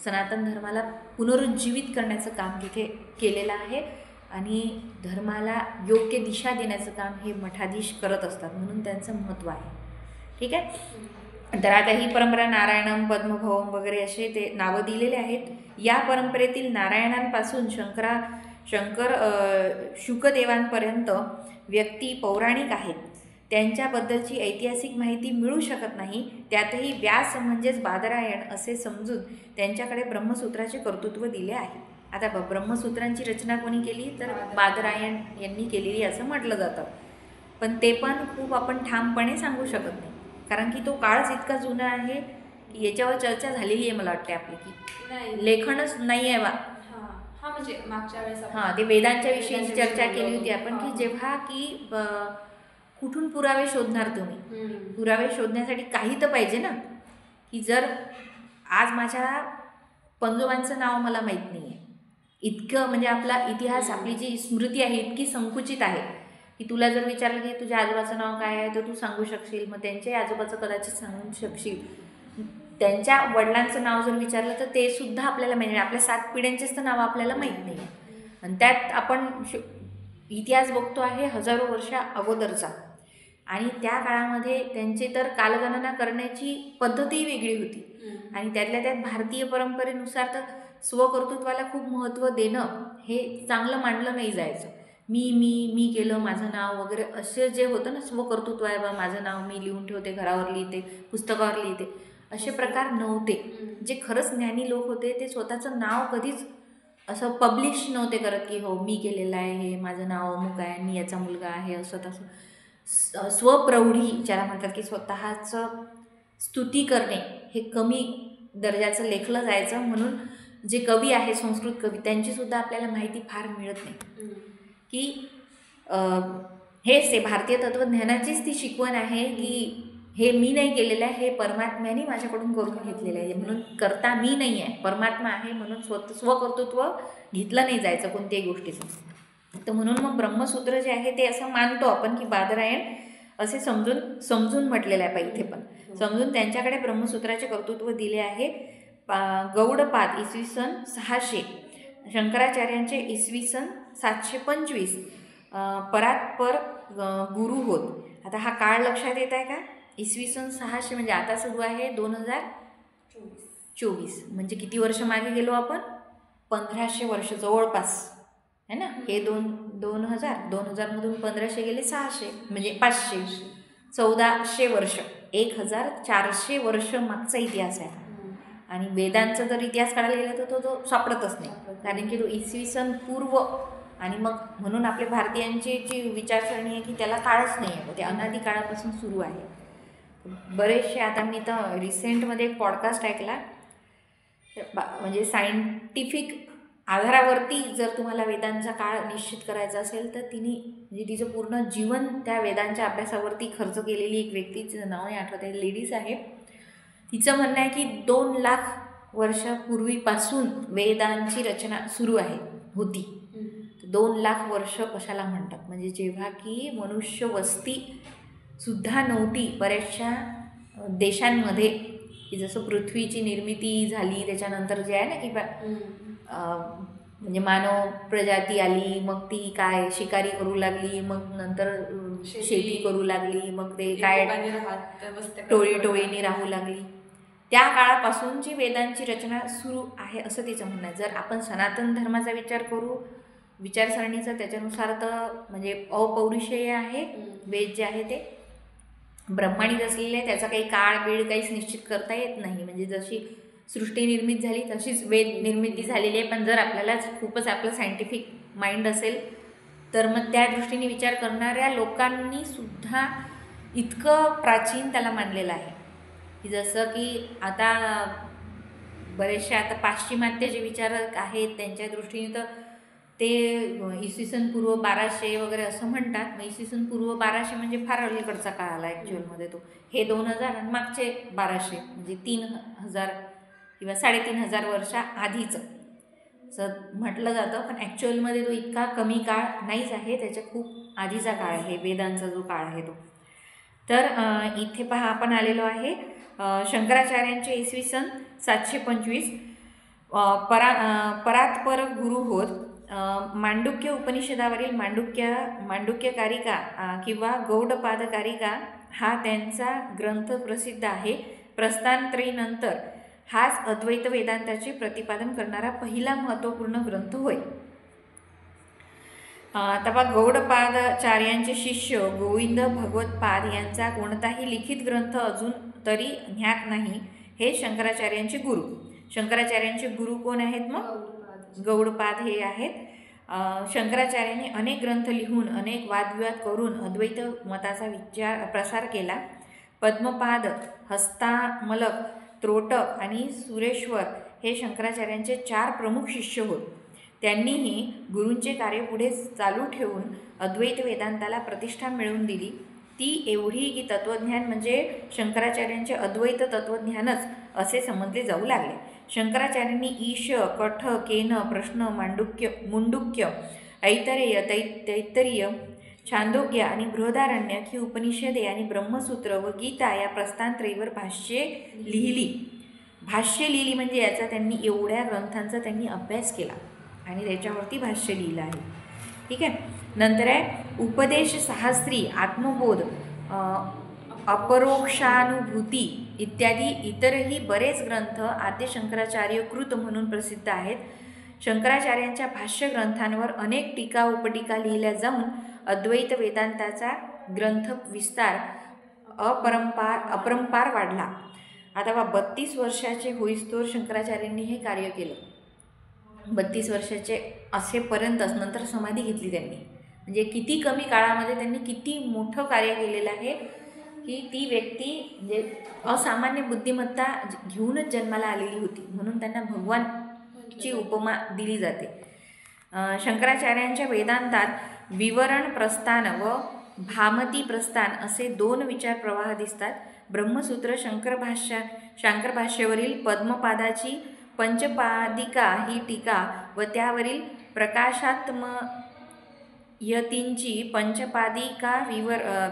सनातन धर्माला पुनरुज्जीवित करण्याचं काम तिथे केलेलं आहे आणि धर्माला योग्य दिशा देण्याचं काम हे मठाधीश करत असतात, म्हणून त्यांचं महत्त्व आहे. ठीक आहे. तर आता ही परंपरा नारायणम, पद्मभवम वगैरे असे ते नावं दिलेले आहेत. या परंपरेतील नारायणांपासून शंकर शुकदेवांपर्यंत व्यक्ती पौराणिक आहेत. त्यांच्याबद्दलची ऐतिहासिक माहिती मिळू शकत नाही. त्यातही व्यास म्हणजेच बादरायण असे समजून त्यांच्याकडे ब्रह्मसूत्राचे कर्तृत्व दिले आहे. आता ब्रह्मसूत्रांची रचना कोणी केली तर बादरायण यांनी केलेली असं म्हटलं जातं. पण ते पण खूप आपण ठामपणे सांगू शकत नाही, कारण की तो काळच इतका जुना आहे की याच्यावर चर्चा झालेली आहे मला वाटते आपली, की लेखनच नाही आहे म्हणजे मागच्या वेळेस ते वेदांच्या विषयी चर्चा केली होती आपण, की जेव्हा की कुठून पुरावे शोधणार तुम्ही. पुरावे शोधण्यासाठी काही तर पाहिजे ना, की जर आज माझ्या पंजोबांचं नाव मला माहीत नाही आहे, इतकं म्हणजे आपला इतिहास, आपली जी स्मृती आहे इतकी संकुचित आहे की तुला जर विचारलं की तुझ्या आजोबाचं नाव काय आहे तर तू सांगू शकशील, मग त्यांच्याही आजोबाचं कदाचित सांगू शकशील, त्यांच्या वडिलांचं नाव जर विचारलं तर ते सुद्धा आपल्याला माहिती नाही, आपल्या 7 पिढ्यांचेच तर नाव आपल्याला माहीत नाही. आणि त्यात आपण इतिहास बघतो आहे हजारो वर्षा अगोदरचा, आणि त्या काळामध्ये त्यांची तर कालगणना करण्याची पद्धतही वेगळी होती. आणि त्यातल्या त्यात भारतीय परंपरेनुसार तर स्वकर्तृत्वाला खूप महत्त्व देणं हे चांगलं मानलं नाही जायचं. मी केलं, माझं नाव वगैरे असे जे होतं ना, स्वकर्तृत्व आहे बा, माझं नाव मी लिहून ठेवते, घरावर लिहिते, पुस्तकावर लिहिते, असे प्रकार नव्हते. जे खरंच ज्ञानी लोक होते ते स्वतःचं नाव कधीच असं पब्लिश नव्हते करत की हो मी केलेलं आहे, हे माझं नाव अमुक आहे, मी याचा मुलगा आहे, असं तसं. स्वप्रौढी ज्याला म्हणतात की स्वतःचं स्तुती करणे हे कमी दर्जाचं लेखलं जायचं. म्हणून जे कवी आहे, संस्कृत कवी, त्यांचीसुद्धा आपल्याला माहिती फार मिळत नाही की हेच ते भारतीय तत्त्वज्ञानाचीच ती शिकवण आहे की हे मी नाही केलेलं आहे, हे परमात्म्याने माझ्याकडून करून घेतलेलं आहे. म्हणून करता मी नाही आहे, परमात्मा आहे, म्हणून स्वकर्तृत्व घेतलं नाही जायचं कोणत्याही गोष्टीचं. तर म्हणून मग ब्रह्मसूत्र जे आहे ते असं मानतो आपण की बादरायण असे समजून म्हटलेलं आहे. इथे पण समजून त्यांच्याकडे ब्रह्मसूत्राचे कर्तृत्व दिले आहे. गौडपाद इसवी सन 600, शंकराचार्यांचे इसवी सन 725, परात्पर गुरु होत. आता हा काळ लक्षात येत आहे का? इसवी सन 600 म्हणजे आता सुरू आहे 2024, म्हणजे किती वर्ष मागे गेलो आपण? 1500 वर्ष जवळपास है ना. हे 2000 मधून 1500 गेले 600, म्हणजे 500, 1400 वर्ष, 1400 वर्ष मागचा इतिहास आहे. आणि वेदांचा जर इतिहास काढायला गेला तर तो सापडतच नाही, कारण की तो इसवी सन पूर्व. आणि मग म्हणून आपल्या भारतीयांची जी विचारसरणी आहे की त्याला काळच नाही आहे, ते अनादी काळापासून सुरू आहे. बरेचसे आता मी तर रिसेंटमध्ये एक पॉडकास्ट ऐकला, म्हणजे सायंटिफिक आधारावरती जर तुम्हाला वेदांचा काळ निश्चित करायचा असेल तर तिने म्हणजे तिचं पूर्ण जीवन त्या वेदांच्या अभ्यासावरती खर्च केलेली एक व्यक्ती, तिचं नाव नाही आठवत आहे, लेडीज आहे. तिचं म्हणणं आहे की 2 लाख वर्षापूर्वीपासून वेदांची रचना सुरू होती. 2 लाख वर्ष कशाला म्हणतात, म्हणजे जेव्हा की मनुष्य वस्ती सुद्धा नव्हती बऱ्याचशा देशांमध्ये, की जसं पृथ्वीची निर्मिती झाली त्याच्यानंतर जे आहे ना की म्हणजे मानव प्रजाती आली, मग ती काय शिकारी करू लागली, मग नंतर शेती करू लागली, मग ते काय टोळीने राहू लागली. त्या काळापासून जी वेदांची रचना सुरू आहे असं तिचं म्हणणं आहे. जर आपण सनातन धर्माचा विचार करू, विचारसरणीचा, त्याच्यानुसार तर म्हणजे अपौरुषेय आहे वेद जे आहे ते, ब्रह्मांडित असलेले आहे, त्याचा काही काळ वेळ काहीच निश्चित करता येत नाही. म्हणजे जशी सृष्टी निर्मित झाली तशीच वेद निर्मिती झालेली आहे. पण जर आपल्याला खूपच आपलं सायंटिफिक माइंड असेल तर मग त्या दृष्टीने विचार करणाऱ्या लोकांनी सुद्धा इतकं प्राचीन त्याला मानलेलं आहे की जसं की आता बरेचसे आता पाश्चिमात्य जे विचारक आहेत त्यांच्या दृष्टीने तर ते इसवी सन पूर्व 1200 वगैरे असं म्हणतात. मग इसवी सन पूर्व 1200 म्हणजे फार अलीकडचा काळ आला ॲक्च्युअलमध्ये तो. हे 2000 आणि मागचे 1200 म्हणजे 3000 किंवा 3500 वर्षा आधीचं असं म्हटलं जातं. पण ॲक्च्युअलमध्ये तो इतका कमी काळ नाहीच आहे, त्याच्या खूप आधीचा काळ आहे वेदांचा जो काळ आहे तो. तर इथे पहा आपण आलेलो आहे शंकराचार्यांचे इसवी सन 725, परात्पर गुरु होत. मांडुक्य उपनिषदावरील मांडुक्य कारिका किंवा गौडपाद कारिका हा त्यांचा ग्रंथ प्रसिद्ध आहे. प्रस्थानत्रयीनंतर हाच अद्वैत वेदांताचे प्रतिपादन करणारा पहिला महत्त्वपूर्ण ग्रंथ होय. तेव्हा गौडपादाचार्यांचे शिष्य गोविंद भगवतपाद यांचा कोणताही लिखित ग्रंथ अजून तरी ज्ञात नाही. हे शंकराचार्यांचे गुरु. शंकराचार्यांचे गुरु कोण आहेत? मग गौडपाद हे आहेत. शंकराचार्यांनी अनेक ग्रंथ लिहून अनेक वादविवाद करून अद्वैत मताचा प्रसार केला. पद्मपाद, हस्तामलक, त्रोटक आणि सुरेश्वर हे शंकराचार्यांचे 4 प्रमुख शिष्य होत. त्यांनीही गुरूंचे कार्य पुढे चालू ठेवून अद्वैत वेदांताला प्रतिष्ठा मिळवून दिली. ती एवढी की तत्त्वज्ञान म्हणजे शंकराचार्यांचे अद्वैत तत्त्वज्ञानच असे समजले जाऊ लागले. शंकराचार्यांनी ईश, कठ, केन, प्रश्न, मुंडुक्य, ऐतरेय, तैत्तरीय, छांदोग्य आणि बृहदारण्यक ही उपनिषदे आणि ब्रह्मसूत्र व गीता या प्रस्थानत्रयीवर भाष्ये लिहिली. भाष्य लिहिली म्हणजे याचा त्यांनी एवढ्या ग्रंथांचा त्यांनी अभ्यास केला आणि त्याच्यावरती भाष्य लिहिलं आहे. ठीक आहे. नंतर आहे उपदेश शास्त्री, आत्मबोध, अपरोक्षानुभूती इत्यादी इतरही बरेच ग्रंथ आद्य शंकराचार्य कृत म्हणून प्रसिद्ध आहेत. शंकराचार्यांच्या भाष्य ग्रंथांवर अनेक टीका उपटीका लिहिल्या जाऊन अद्वैत वेदांताचा ग्रंथ विस्तार अपरंपार वाढला. आता 32 वर्षाचे होईस्तोवर शंकराचार्यांनी हे कार्य केलं. 32 वर्षाचे असेपर्यंतच नंतर समाधी घेतली त्यांनी. म्हणजे किती कमी काळामध्ये त्यांनी किती मोठं कार्य केलेलं आहे की ती व्यक्ती म्हणजे असामान्य बुद्धिमत्ता घेऊनच जन्माला आलेली होती, म्हणून त्यांना भगवानची उपमा दिली जाते. शंकराचार्यांच्या वेदांतात विवरण प्रस्थान व भामती प्रस्थान असे 2 विचार प्रवाह दिसतात. ब्रह्मसूत्र शांकर भाष्यावरील पद्मपादाची पंचपादिका ही टीका व त्यावरील प्रकाशात्मयतींची पंचपादिका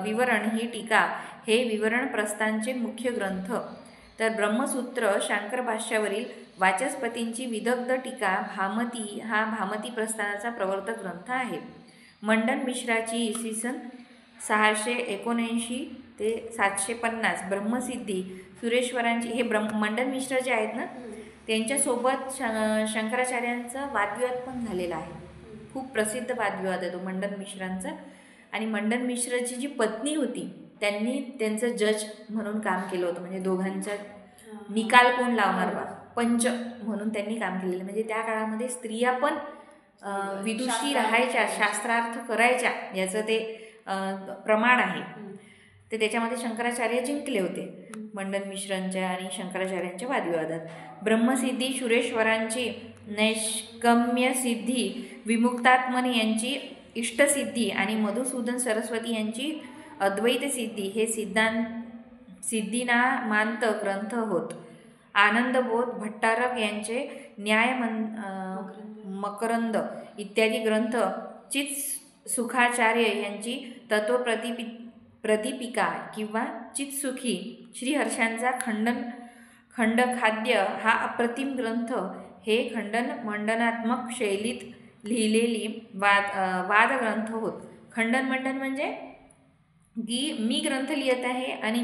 विवरण ही टीका हे विवरण प्रस्थानचे मुख्य ग्रंथ. तर ब्रह्मसूत्र शांकर भाष्यावरील वाचस्पतींची विदग्ध टीका भामती हा भामती प्रस्थानाचा प्रवर्तक ग्रंथ आहे. मंडन मिश्राची इसवी सन 679 ते 750 ब्रह्मसिद्धी सुरेश्वरांची हे मंडन मिश्र जे आहेत ना त्यांच्यासोबत शंकराचार्यांचा वादविवाद पण झालेला आहे. खूप प्रसिद्ध वादविवाद आहे तो मंडन मिश्रांचा. आणि मंडन मिश्राची जी पत्नी होती त्यांनी त्यांचं जज म्हणून काम केलं होतं. म्हणजे दोघांचा निकाल कोण लावणार बा पंच म्हणून त्यांनी काम केलेलं. म्हणजे त्या काळामध्ये स्त्रिया पण विदुषी राहायच्या, शास्त्रार्थ करायच्या याचं ते प्रमाण आहे. ते त्याच्यामध्ये शंकराचार्य जिंकले होते मंडन मिश्रांच्या आणि शंकराचार्यांच्या वादविवादात. ब्रह्मसिद्धी सुरेश्वरांची नैष्कम्य सिद्धी, विमुक्तात्मन यांची इष्टसिद्धी आणि मधुसूदन सरस्वती यांची अद्वैत सिद्धी हे सिद्धीनामांत ग्रंथ होत. आनंदबोध भट्टारक यांचे न्याय मकरंद इत्यादी ग्रंथ, चित्सुखाचार्य यांची तत्वप्रदीपिका किंवा चित्सुखी, श्रीहर्षांचा खंडखाद्य हा अप्रतिम ग्रंथ हे मंडनात्मक शैलीत लिहिलेली वादग्रंथ होत. खंडन म्हणजे की मी ग्रंथ लिहित आहे आणि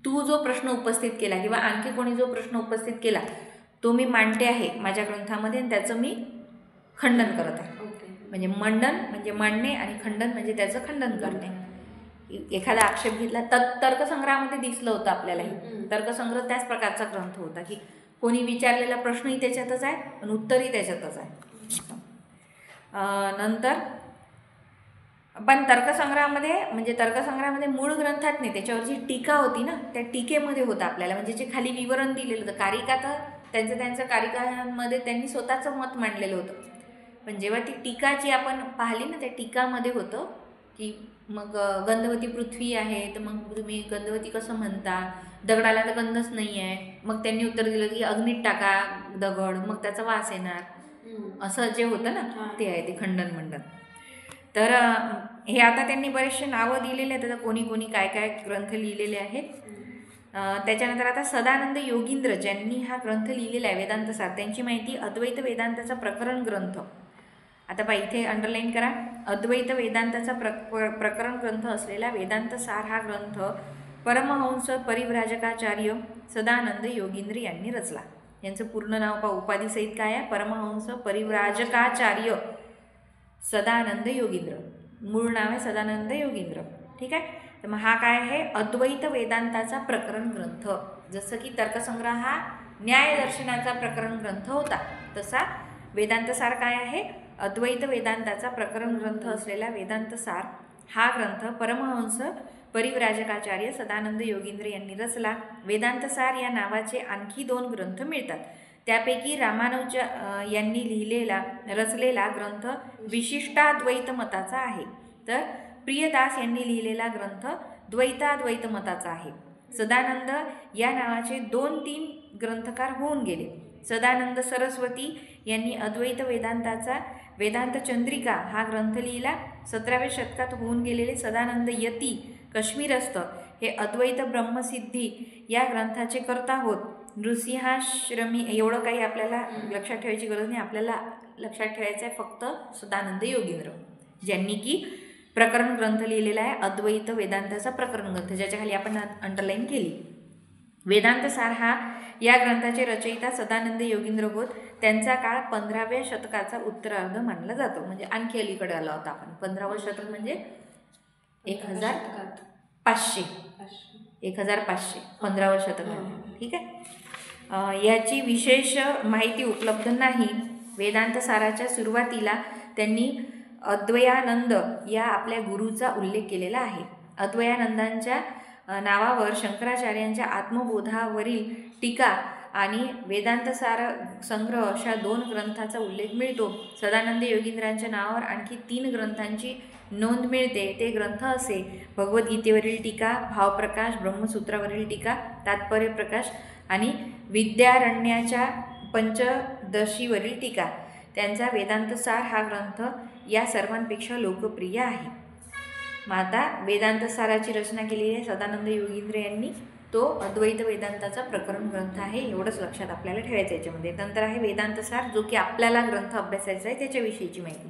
तू जो प्रश्न उपस्थित केला किंवा आणखी कोणी जो प्रश्न उपस्थित केला तो मी मांडते आहे माझ्या ग्रंथामध्ये आणि त्याचं मी खंडन करत आहे. म्हणजे मंडन म्हणजे मांडणे आणि खंडन म्हणजे त्याचं खंडन करणे. एखादा आक्षेप घेतला तर्कसंग्रहामध्ये दिसलं होतं आपल्यालाही. तर्कसंग्रह त्याच प्रकारचा ग्रंथ होता की कोणी विचारलेला प्रश्नही त्याच्यातच आहे आणि उत्तरही त्याच्यातच आहे. नंतर पण तर्कसंग्रहामध्ये मूळ ग्रंथात नाही, त्याच्यावर जी टीका होती ना त्या टीकेमध्ये होतं आपल्याला. म्हणजे जे खाली विवरण दिलेलं होतं कारिका, तर त्यांचं कारिकामध्ये त्यांनी स्वतःचं मत मांडलेलं होतं. पण जेव्हा ती टीका जी आपण पाहिली ना त्या टीकामध्ये होतं की मग गंधवती पृथ्वी आहे तर मग तुम्ही गंधवती कसं म्हणता, दगडाला तर गंधच नाही आहे. मग त्यांनी उत्तर दिलं की अग्नीत टाका दगड, मग त्याचा वास येणार. असं जे होतं ना ते आहे ते खंडन मंडन. तर हे आता त्यांनी बरेचसे नावं दिलेले आहेत. आता कोणी काय ग्रंथ लिहिलेले आहेत. त्याच्यानंतर आता सदानंद योगींद्र ज्यांनी हा ग्रंथ लिहिलेला आहे वेदांतसार, त्यांची माहिती अद्वैत वेदांताचा प्रकरण ग्रंथ. आता पहा इथे अंडरलाईन करा. अद्वैत वेदांताचा प्रकरण ग्रंथ असलेला वेदांतसार हा ग्रंथ परमहंस परिव्राजकाचार्य सदानंद योगींद्र यांनी रचला. यांचं पूर्ण नाव पहा उपाधीसहित काय आहे, परमहंस परिव्राजकाचार्य सदानंद योगींद्र. मूळ नाव आहे सदानंद योगींद्र. ठीक आहे. तर मग हा काय आहे, अद्वैत वेदांताचा प्रकरण ग्रंथ. जसं की तर्कसंग्रह हा न्यायदर्शनाचा प्रकरण ग्रंथ होता, तसा वेदांतसार काय आहे, अद्वैत वेदांताचा प्रकरण ग्रंथ असलेला वेदांतसार हा ग्रंथ परमहंस परिव्राजकाचार्य सदानंद योगींद्र यांनी रचला. वेदांतसार या नावाचे आणखी 2 ग्रंथ मिळतात. त्यापैकी रामानुज यांनी रचलेला ग्रंथ विशिष्टाद्वैत मताचा आहे, तर प्रियदास यांनी लिहिलेला ग्रंथ द्वैताद्वैत मताचा आहे. सदानंद या नावाचे 2-3 ग्रंथकार होऊन गेले. सदानंद सरस्वती यांनी अद्वैत वेदांताचा वेदांत चंद्रिका हा ग्रंथ लिहिला. 17व्या शतकात होऊन गेलेले सदानंद यती काश्मीरस्थ हे अद्वैत ब्रह्मसिद्धी या ग्रंथाचे कर्ता होत. नृसिंहाश्रमी एवढं काही आपल्याला लक्षात ठेवायची गरज नाही. आपल्याला लक्षात ठेवायचं आहे फक्त सदानंद योगींद्र, ज्यांनी की प्रकरण ग्रंथ लिहिलेला आहे, अद्वैत वेदांताचा प्रकरण ग्रंथ, ज्याच्या खाली आपण अंडरलाईन केली. वेदांत सार हा या ग्रंथाचे रचयिता सदानंद योगींद्र होत. त्यांचा काळ 15व्या शतकाचा उत्तरार्ध मानला जातो. म्हणजे आणखी अलीकडे आला होता आपण. 15वं शतक म्हणजे 1500 15वं शतक आहे. ठीक आहे. याची विशेष माहिती उपलब्ध नाही. वेदांत साराच्या सुरुवातीला त्यांनी अद्वयानंद या आपल्या गुरुचा उल्लेख केलेला आहे. अद्वयानंदांच्या नावावर शंकराचार्यांच्या आत्मबोधावरील टीका आणि वेदांत सार संग्रह अशा 2 ग्रंथाचा उल्लेख मिळतो. सदानंद योगींद्रांच्या नावावर आणखी 3 ग्रंथांची नोंद मिळते. ते ग्रंथ असे: भगवद्गीतेवरील टीका, भावप्रकाश, ब्रह्मसूत्रावरील टीका, तात्पर्य प्रकाश आणि विद्यारण्याच्या पंचदशीवरील टीका. त्यांचा वेदांत सार हा ग्रंथ या सर्वांपेक्षा लोकप्रिय आहे. मग आता वेदांत साराची रचना केलेली आहे सदानंद योगींद्र यांनी. तो अद्वैत वेदांताचा प्रकरण ग्रंथ आहे. एवढंच लक्षात आपल्याला ठेवायचं याच्यामध्ये. नंतर आहे वेदांत सार, जो की आपल्याला ग्रंथ अभ्यासायचा आहे त्याच्याविषयीची माहिती.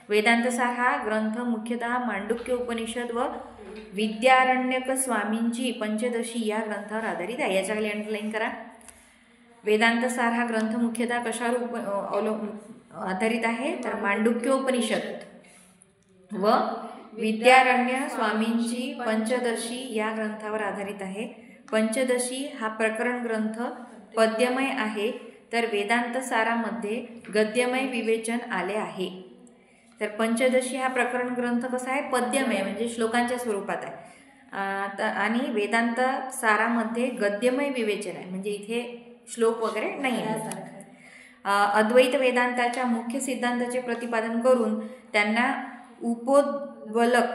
वेदांत सार हा ग्रंथ मुख्यतः मांडुक्य उपनिषद व विद्यारण्यक स्वामींची पंचदशी या ग्रंथावर आधारित आहे. याच्या खाली अंडरलाईन करा. वेदांत सार हा ग्रंथ मुख्यतः कशावर आधारित आहे तर मांडुक्योपनिषद व विद्यारण्य स्वामींची पंचदशी या ग्रंथावर आधारित आहे. पंचदशी हा प्रकरण ग्रंथ पद्यमय आहे, तर वेदांत सारामध्ये गद्यमय विवेचन आले आहे. तर पंचदशी हा प्रकरण ग्रंथ कसा आहे, पद्यमय म्हणजे श्लोकांच्या स्वरूपात आहे. आणि वेदांत सारामध्ये गद्यमय विवेचन आहे, म्हणजे इथे श्लोक वगैरे नाही आहे. अद्वैत वेदांताच्या मुख्य सिद्धांताचे प्रतिपादन करून त्यांना उपोद्बलक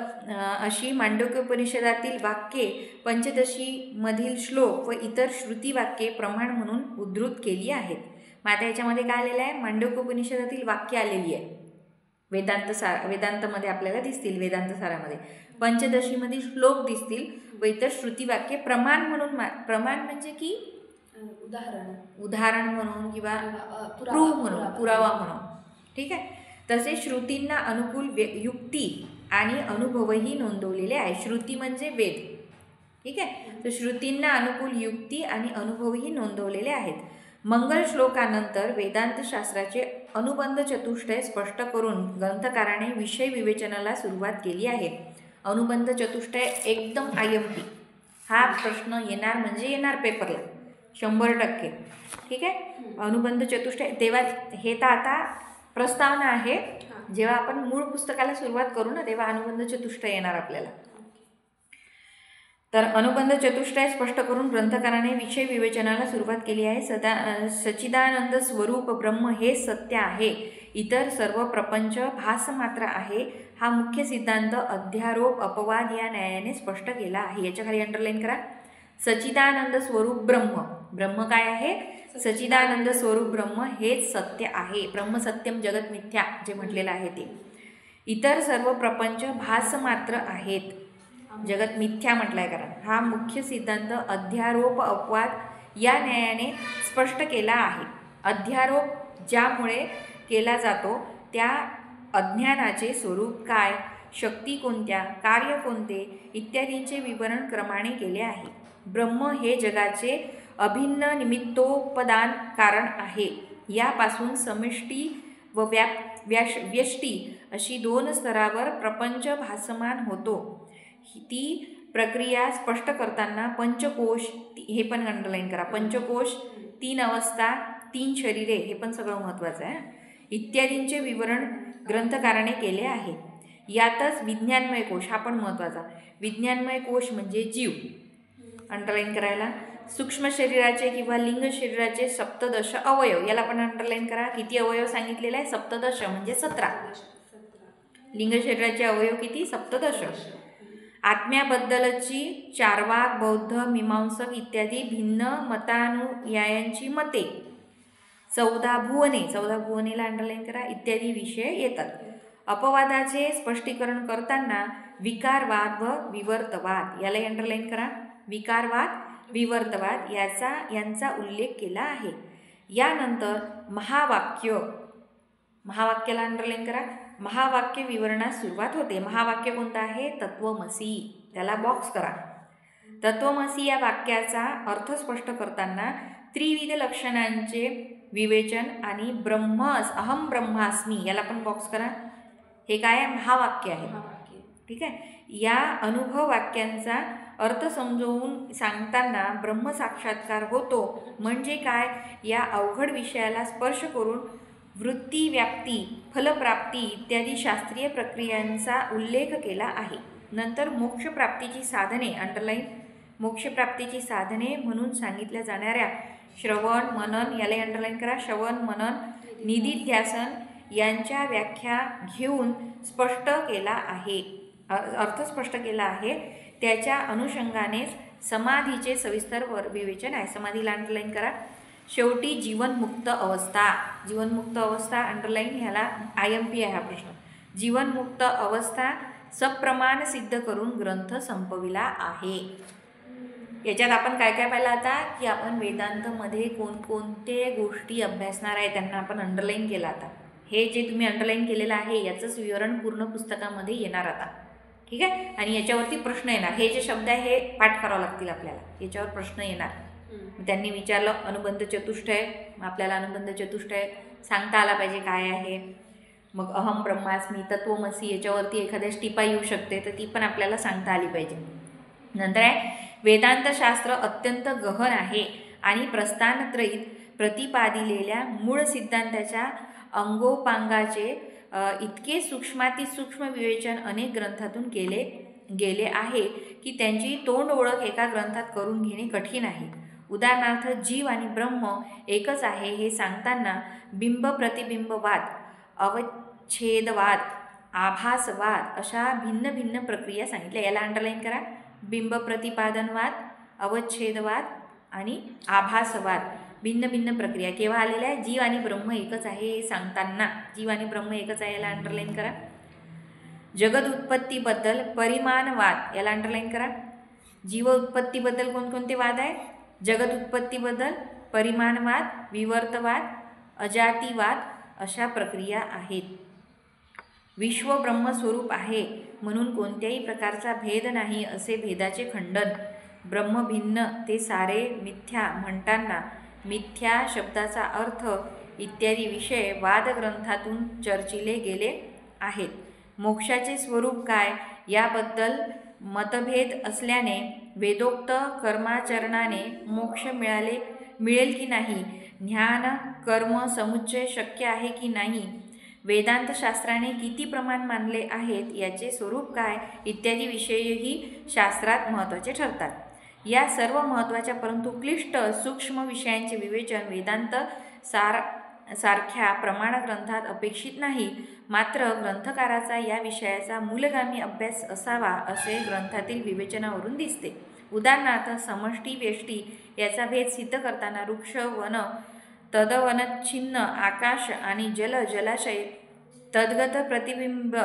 अशी मांडुक्योपनिषदातील वाक्ये, पंचदशीमधील श्लोक व इतर श्रुतिवाक्ये प्रमाण म्हणून उद्धृत केली आहेत. मग आता याच्यामध्ये काय आलेलं आहे, मांडुक्योपनिषदातील वाक्य आलेली आहे. वेदांतमध्ये आपल्याला दिसतील. वेदांत सारामध्ये पंचदशीमध्ये श्लोक दिसतील व इतर श्रुतिवाक्ये प्रमाण म्हणून. प्रमाण म्हणजे की उदाहरण म्हणून किंवा प्रूफ म्हणून, पुरावा म्हणून. ठीक आहे. तसे श्रुतींना अनुकूल युक्ती आणि अनुभवही नोंदवलेले आहे. श्रुती म्हणजे वेद. ठीक आहे. तर श्रुतींना अनुकूल युक्ती आणि अनुभवही नोंदवलेले आहेत. मंगल श्लोकानंतर वेदांत शास्त्राचे अनुबंध चतुष्टय स्पष्ट करून ग्रंथकाराने विषय विवेचनाला सुरुवात केली आहे. अनुबंध चतुष्टय एकदम IMP हा प्रश्न येणार म्हणजे येणार पेपरला 100%. ठीक आहे. अनुबंध चतुष्टय तेव्हा हे तर आता प्रस्तावना आहे. जेव्हा आपण मूळ पुस्तकाला सुरुवात करू ना तेव्हा अनुबंध चतुष्टय येणार आपल्याला. तर अनुबंध चतुष्टय स्पष्ट करून ग्रंथकाराने विषय विवेचनाला सुरुवात केली आहे. सच्चिदानंद स्वरूप ब्रह्म हे सत्य आहे, इतर सर्व प्रपंच भासमात्र आहे, हा मुख्य सिद्धांत अध्यारोप अपवाद या न्यायाने स्पष्ट केला आहे. याच्या खाली अंडरलाईन करा. सच्चिदानंद स्वरूप ब्रह्म. ब्रह्म काय आहे, सच्चिदानंद स्वरूप ब्रह्म हेच सत्य आहे. ब्रह्म सत्यम जगत मिथ्या जे म्हटलेलं आहे ते. इतर सर्व प्रपंच भासमात्र आहेत, जगत मिथ्या म्हटलंय कारण. हा मुख्य सिद्धांत अध्यारोप अपवाद या न्यायाने स्पष्ट केला आहे. अध्यारोप ज्यामुळे केला जातो त्या अज्ञानाचे स्वरूप काय, शक्ती कोणत्या, कार्य कोणते इत्यादींचे विवरण क्रमाने केले आहे. ब्रह्म हे जगाचे अभिन्न निमित्तोपदान कारण आहे. यापासून समष्टी व व्यष्टी अशी 2 स्तरावर प्रपंच भासमान होतो. ती प्रक्रिया स्पष्ट करताना पंचकोश, हे पण अंडरलाईन करा, पंचकोश, 3 अवस्था, 3 शरीरे, हे पण सगळं महत्त्वाचं आहे, इत्यादींचे विवरण ग्रंथकाराने केले आहे. यातच विज्ञानमय कोश हा पण महत्त्वाचा. विज्ञानमय कोश म्हणजे जीव, अंडरलाईन करायला. सूक्ष्म शरीराचे किंवा लिंग शरीराचे 17 अवयव, याला पण अंडरलाईन करा. किती अवयव सांगितलेले आहे, 17 म्हणजे 17. लिंग शरीराचे अवयव किती, 17. आत्म्याबद्दलची चार्वाक, बौद्ध, मीमांसक इत्यादी भिन्न मतानुयायांची मते. 14 भुवने, 14 भुवनेला अंडरलाईन करा, इत्यादी विषय येतात. अपवादाचे स्पष्टीकरण करताना विकारवाद व विवर्तवाद यालाही अंडरलाईन करा. विकारवाद, विवर्तवाद यांचा उल्लेख केला आहे. यानंतर महावाक्य, महावाक्याला अंडरलाईन करा. महावाक्य विवरणास सुरुवात होते. महावाक्य कोणतं आहे? तत्वमसी, त्याला बॉक्स करा. तत्वमसी या वाक्याचा अर्थ स्पष्ट करताना त्रिविध लक्षणांचे विवेचन आणि अहम ब्रह्मास्मी याला पण बॉक्स करा. हे काय आहे? महावाक्य आहे. ठीक आहे. या अनुभव वाक्यांचा अर्थ समजवून सांगताना ब्रह्मसाक्षात्कार होतो म्हणजे काय, या अवघड विषयाला स्पर्श करून वृत्ती व्याप्ती, फलप्राप्ती इत्यादी शास्त्रीय प्रक्रियांचा उल्लेख केला आहे. नंतर मोक्षप्राप्तीची साधने, अंडरलाईन, मोक्षप्राप्तीची साधने म्हणून सांगितल्या जाणाऱ्या श्रवण मनन याला अंडरलाईन करा. श्रवण मनन निधिध्यासन यांच्या व्याख्या घेऊन स्पष्ट केला आहे, अर्थ स्पष्ट केला आहे. त्याच्या अनुषंगानेच समाधीचे सविस्तर विवेचन आहे. समाधीला अंडरलाईन करा. शेवटी जीवनमुक्त अवस्था, जीवनमुक्त अवस्था अंडरलाईन, ह्याला IMP आहे हा प्रश्न. जीवनमुक्त अवस्था सप्रमाण सिद्ध करून ग्रंथ संपविला आहे. याच्यात आपण काय काय पाहिलं आता, की आपण वेदांतमध्ये कोणकोणते गोष्टी अभ्यासणार आहे त्यांना आपण अंडरलाईन केलं. आता हे जे तुम्ही अंडरलाईन केलेलं आहे याचंच विवरण पूर्ण पुस्तकामध्ये येणार आता. ठीक आहे. आणि याच्यावरती प्रश्न येणार. हे जे शब्द आहे हे पाठ करावं लागतील आपल्याला, याच्यावर प्रश्न येणार. त्यांनी विचारलं अनुबंध चतुष्टय, आपल्याला अनुबंध चतुष्टय सांगता आला पाहिजे काय आहे. मग अहम ब्रह्मास्मी, तत्वमसी याच्यावरती एखाद्या टिपा येऊ शकते तर ती पण आपल्याला सांगता आली पाहिजे. नंतर आहे वेदांतशास्त्र अत्यंत गहन आहे आणि प्रस्थानत्रयीत प्रतिपादिलेल्या मूळ सिद्धांताच्या अंगोपांगाचे इतके सूक्ष्मातिसूक्ष्म विवेचन अनेक ग्रंथातून केले गेले आहे की त्यांची तोंड ओळख एका ग्रंथात करून घेणे कठीण आहे. उदाहरणार्थ जीव आणि ब्रह्म एकच आहे हे सांगताना बिंब प्रतिबिंबवाद, अवच्छेदवाद, आभासवाद अशा भिन्न भिन्न प्रक्रिया सांगितल्या. याला अंडरलाईन करा. बिंब प्रतिपादनवाद, अवच्छेदवाद आणि आभासवाद, भिन्न भिन्न प्रक्रिया केव्हा आलेल्या आहे? जीव आणि ब्रह्म एकच आहे हे सांगताना. जीव आणि ब्रह्म एकच आहे याला अंडरलाईन करा. जगद उत्पत्तीबद्दल परिमाणवाद याला अंडरलाईन करा. जीव उत्पत्तीबद्दल कोणकोणते वाद आहेत? जगद उत्पत्तीबद्दल परिमाणवाद, विवर्तवाद, अजातीवाद अशा प्रक्रिया आहेत. विश्व ब्रह्मस्वरूप आहे म्हणून कोणत्याही प्रकारचा भेद नाही असे भेदाचे खंडन, ब्रह्म भिन्न ते सारे मिथ्या म्हणताना मिथ्या शब्दाचा अर्थ इत्यादी विषय वादग्रंथातून चर्चिले गेले आहेत. मोक्षाचे स्वरूप काय याबद्दल मतभेद असल्याने वेदोक्त कर्माचरणाने मोक्ष मिळेल की नाही, ज्ञान कर्म समुच्चय शक्य आहे की नाही, वेदांतशास्त्राने किती प्रमाण मानले आहेत, याचे स्वरूप काय इत्यादी विषयही शास्त्रात महत्त्वाचे ठरतात. या सर्व महत्त्वाच्या परंतु क्लिष्ट सूक्ष्म विषयांचे विवेचन वेदांत सारख्या प्रमाण ग्रंथात अपेक्षित नाही. मात्र ग्रंथकाराचा या विषयाचा मूलगामी अभ्यास असावा असे ग्रंथातील विवेचनावरून दिसते. उदाहरणार्थ समष्टी व्यष्टी याचा भेद सिद्ध करताना वृक्ष वन तदवनच्छिन्न आकाश आणि जलाशय तद्गत प्रतिबिंब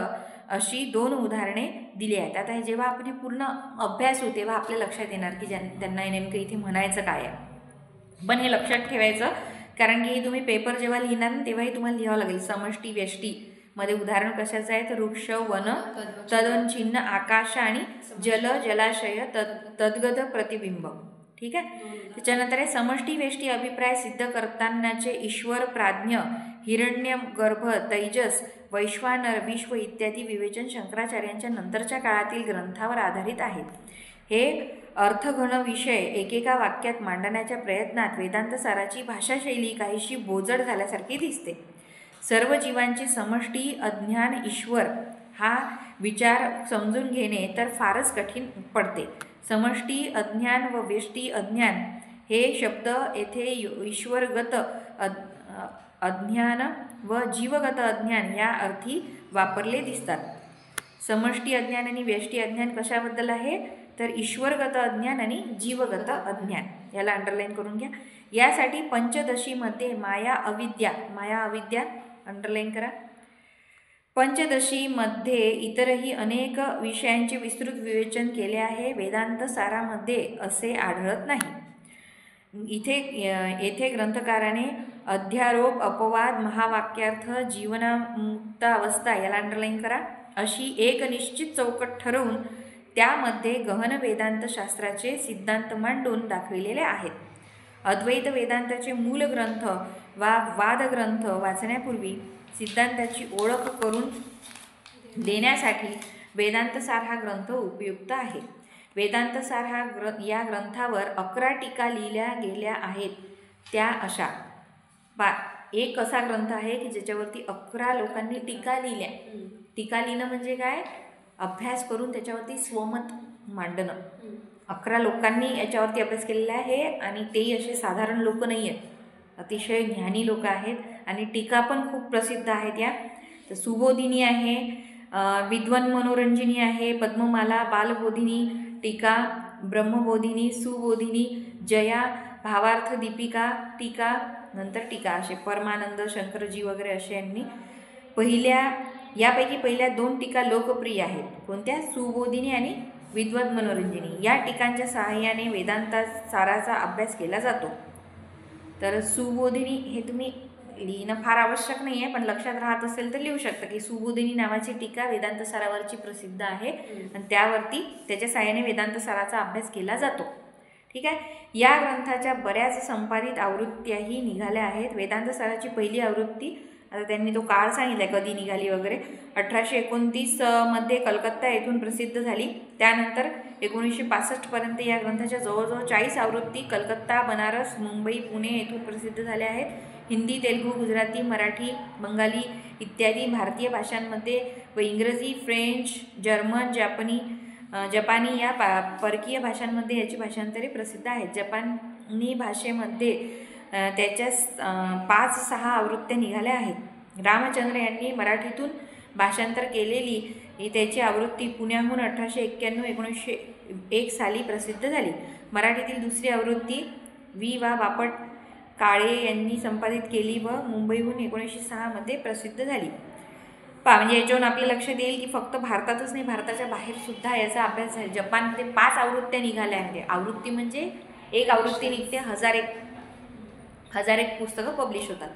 अशी 2 उदाहरणे दिली आहेत. आता हे जेव्हा आपण हे पूर्ण अभ्यासू तेव्हा आपल्या लक्षात येणार की त्यांना नेमकं इथे म्हणायचं काय आहे. पण हे लक्षात ठेवायचं कारण की तुम्ही पेपर जेव्हा लिहिणार ना तेव्हाही तुम्हाला लिहावं लागेल. समष्टी व्यष्टी मध्ये उदाहरण कशाचं आहे तर वृक्ष वन तदवनच्छिन्न आकाश आणि जलाशय तद्गत प्रतिबिंब. ठीक आहे. त्याच्यानंतर आहे समष्टी व्यष्टी अभिप्राय सिद्ध करतानाचे ईश्वर प्राज्ञ हिरण्य गर्भ तैजस वैश्वानर विश्व इत्यादी विवेचन शंकराचार्यांच्या नंतरच्या काळातील ग्रंथावर आधारित आहेत. हे अर्थघन विषय एकेका वाक्यात मांडण्याच्या प्रयत्नात वेदांत साराची भाषाशैली काहीशी बोजड झाल्यासारखी दिसते. सर्व जीवांचे समष्टी अज्ञान ईश्वर हा विचार समजून घेणे तर फारच कठीण पडते. समष्टी अज्ञान व व्यष्टी अज्ञान हे शब्द येथे ईश्वरगत अज्ञान व जीवगत अज्ञान या अर्थी वापरले दिसतात. समष्टी अज्ञान आणि व्यष्टी अज्ञान कशाबद्दल आहे तर ईश्वरगत अज्ञान आणि जीवगत अज्ञान याला अंडरलाईन करून घ्या. यासाठी पंचदशीमध्ये माया अविद्या अंडरलाईन करा. पंचदशीमध्ये इतरही अनेक विषयांचे विस्तृत विवेचन केले आहे. वेदांत सारामध्ये असे आढळत नाही. येथे ग्रंथकाराने अध्यारोप, अपवाद, महावाक्यार्थ, जीवनमुक्त अवस्था याला अंडरलाईन करा अशी एक निश्चित चौकट ठरवून त्यामध्ये गहन वेदांत शास्त्राचे सिद्धांत मांडून दाखविलेले आहेत. अद्वैत वेदांताचे मूल ग्रंथ वा वादग्रंथ वाचण्यापूर्वी सिद्धांताची ओळख करून देण्यासाठी वेदांतसार हा ग्रंथ उपयुक्त आहे. वेदांतसार या ग्रंथावर 11 टीका लिहिल्या गेल्या आहेत. त्या अशा एक असा ग्रंथ आहे की ज्याच्यावरती 11 लोकांनी टीका लिहिल्या. टीका लिहिणं म्हणजे काय? अभ्यास करून त्याच्यावरती स्वमत मांडणं. 11 लोकांनी याच्यावरती अभ्यास केलेला आहे आणि तेही असे साधारण लोक नाही आहेत, अतिशय ज्ञानी लोक आहेत. आणि टीका पण खूप प्रसिद्ध आहेत या. तर सुबोधिनी आहे, विद्वन मनोरंजनी आहे, पद्ममाला, बालबोधिनी टीका, ब्रह्मबोधिनी, सुबोधिनी, जया, भावार्थ दीपिका टीका, नंतर टीका असे परमानंद, शंकरजी वगैरे असे यांनी यापैकी पहिल्या 2 टीका लोकप्रिय आहेत. कोणत्या? सुबोधिनी आणि विद्वत मनोरंजनी. या टीकांच्या सहाय्याने वेदांता साराचा अभ्यास केला जातो. तर सुबोधिनी हे तुम्ही लिहिणं फार आवश्यक नाही आहे, पण लक्षात राहत असेल तर लिहू शकता की सुबोधिनी नावाची टीका वेदांत सारावरची प्रसिद्ध आहे आणि त्यावरती त्याच्या सहाय्याने वेदांत साराचा अभ्यास केला जातो. ठीक आहे. या ग्रंथाच्या बऱ्याच संपादित आवृत्त्याही निघाल्या आहेत. वेदांत साराची पहिली आवृत्ती, आता त्यांनी तो काळ सांगितला कधी निघाली वगैरे, 1829 मध्ये कलकत्ता येथून प्रसिद्ध झाली. त्यानंतर 1965 पर्यंत या ग्रंथाच्या जवळजवळ 40 आवृत्ती कलकत्ता, बनारस, मुंबई, पुणे येथून प्रसिद्ध झाल्या आहेत. हिंदी, तेलुगू, गुजराती, मराठी, बंगाली इत्यादी भारतीय भाषांमध्ये व इंग्रजी, फ्रेंच, जर्मन, जपानी या परकीय भाषांमध्ये याची भाषांतरे प्रसिद्ध आहेत. जपानी भाषेमध्ये त्याच्या 5-6 आवृत्त्या निघाल्या आहेत. रामचंद्र यांनी मराठीतून भाषांतर केलेली त्याची आवृत्ती पुण्याहून 1891-1901 साली प्रसिद्ध झाली. मराठीतील दुसरी आवृत्ती वा बापट काळे यांनी संपादित केली व मुंबईहून 1906 मध्ये प्रसिद्ध झाली. म्हणजे याच्यावरून आपलं लक्षात येईल की फक्त भारतातच नाही, भारताच्या बाहेरसुद्धा याचा अभ्यास झाला. जपानमध्ये 5 आवृत्त्या निघाल्या आहेत. आवृत्ती म्हणजे एक आवृत्ती निघते, हजार एक पुस्तकं पब्लिश होतात.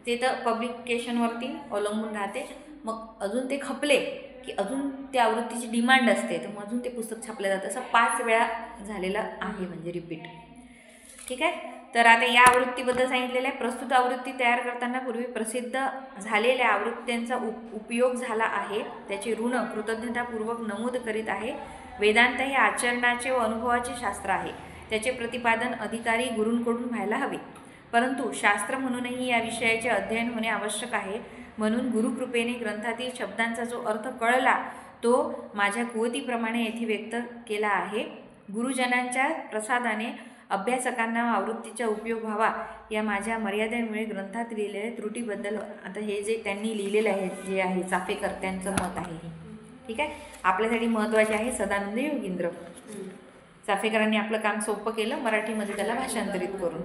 ते तर पब्लिकेशनवरती अवलंबून राहते. मग अजून ते खपले की अजून त्या आवृत्तीची डिमांड असते, तर मग अजून ते पुस्तक छापलं जातं. असं 5 वेळा झालेलं आहे, म्हणजे रिपीट. ठीक आहे. तर आता या आवृत्तीबद्दल सांगितलेलं आहे. प्रस्तुत आवृत्ती तयार करताना पूर्वी प्रसिद्ध झालेल्या आवृत्त्यांचा उपयोग झाला आहे, त्याचे ऋण कृतज्ञतापूर्वक नमूद करीत आहे. वेदांत हे आचरणाचे व अनुभवाचे शास्त्र आहे. त्याचे प्रतिपादन अधिकारी गुरूंकडून व्हायला हवे. परंतु शास्त्र म्हणूनही या विषयाचे अध्ययन होणे आवश्यक आहे. म्हणून गुरुकृपेने ग्रंथातील शब्दांचा जो अर्थ कळला तो माझ्या कुवतीप्रमाणे येथे व्यक्त केला आहे. गुरुजनांच्या प्रसादाने अभ्यासकांना आवृत्तीचा उपयोग व्हावा या माझ्या मर्यादेमुळे ग्रंथात लिहिलेल्या त्रुटीबद्दल, आता हे जे त्यांनी लिहिलेलं आहे जे आहे चाफेकर त्यांचं मत आहे हे. ठीक आहे. आपल्यासाठी महत्त्वाचे आहे सदानंद योगींद्र. चाफेकरांनी आपलं काम सोपं केलं मराठीमध्ये त्याला भाषांतरित करून.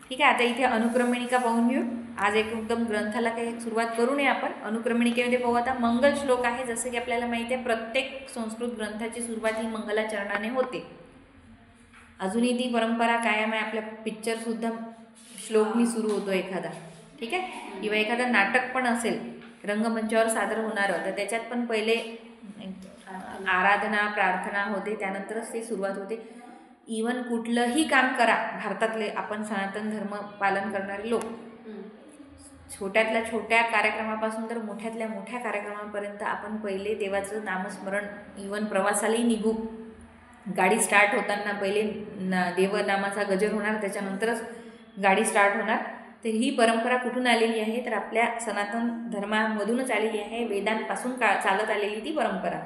ठीक आहे. आता इथे अनुक्रमणिका पाहून घेऊ. आज एकदम ग्रंथाला काही सुरुवात करू नये आपण. अनुक्रमणिकेमध्ये पाहू आता मंगल श्लोक आहे. जसं की आपल्याला माहिती आहे प्रत्येक संस्कृत ग्रंथाची सुरुवात ही मंगलाचरणाने होते. अजूनही ती परंपरा कायम आहे. आपल्या पिक्चरसुद्धा श्लोकनी सुरू होतो एखादा. ठीक आहे. किंवा एखादं नाटक पण असेल रंगमंचावर सादर होणारं, तर त्याच्यात पण पहिले आराधना प्रार्थना होते, त्यानंतरच ती सुरुवात होते. इवन कुठलंही काम करा, भारतातले आपण सनातन धर्म पालन करणारे लोक, छोट्यातल्या छोट्या कार्यक्रमापासून तर मोठ्यातल्या मोठ्या कार्यक्रमापर्यंत आपण पहिले देवाचं नामस्मरण, इवन प्रवासालाही निघू, गाडी स्टार्ट होताना पहिले देवनामाचा गजर होणार, त्याच्यानंतरच गाडी स्टार्ट होणार. तर ही परंपरा कुठून आलेली आहे? तर आपल्या सनातन धर्मामधूनच आलेली आहे. वेदांपासून चालत आलेली ती परंपरा.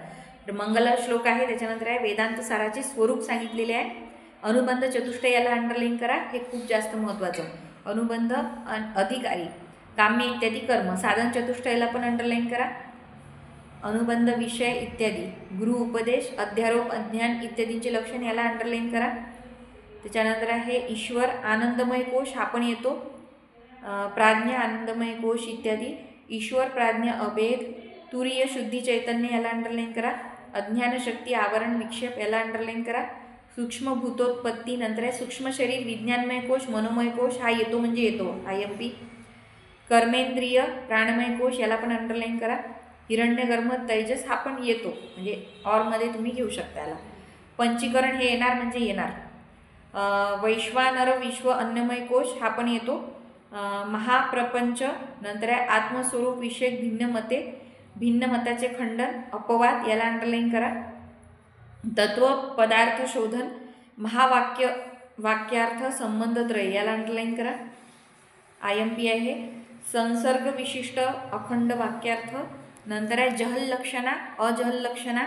तर मंगल श्लोक आहे. त्याच्यानंतर आहे वेदांत साराचे स्वरूप सांगितलेले आहे. अनुबंध चतुष्टय याला अंडरलाईन करा, हे खूप जास्त महत्त्वाचं. अनुबंध अधिकारी, काम्य इत्यादी कर्म. साधन चतुष्टयाला पण अंडरलाईन करा. अनुबंध विषय इत्यादी, गृह उपदेश, अध्यारोप, अज्ञान इत्यादींचे लक्षण याला अंडरलाईन करा. त्याच्यानंतर आहे ईश्वर, आनंदमय कोश हा पण येतो. प्राज्ञा, आनंदमय कोश इत्यादी, ईश्वर, प्राज्ञा, अभेद, तुरीय शुद्धी, चैतन्य याला अंडरलाईन करा. अज्ञान शक्ती, आवरण, विक्षेप याला अंडरलाईन करा. सूक्ष्म भूतोत्पत्ती, नंतर आहे सूक्ष्म शरीर, विज्ञानमय कोश, मनोमय कोश हा येतो म्हणजे येतो IMP. कर्मेंद्रिय, प्राणमय कोश याला पण अंडरलाईन करा. हिरण्यगर्भ, तेजस हा पण येतो म्हणजे ऑरमध्ये तुम्ही घेऊ शकता याला. पंचीकरण हे येणार म्हणजे येणार. वैश्वानर, विश्व, अन्नमय कोश हा पण येतो. महाप्रपंच, नंतर आहे आत्मस्वरूप विषयक भिन्न मते, भिन्न मताचे खंडन, अपवाद याला अंडरलाईन करा. तत्व पदार्थ शोधन, महावाक्य, वाक्यार्थ, संबंधत्रय याला अंडरलाईन करा. IMP आहे. संसर्ग विशिष्ट अखंड वाक्यार्थ, नंतर आहे जहल लक्षणा, अजहल लक्षणा,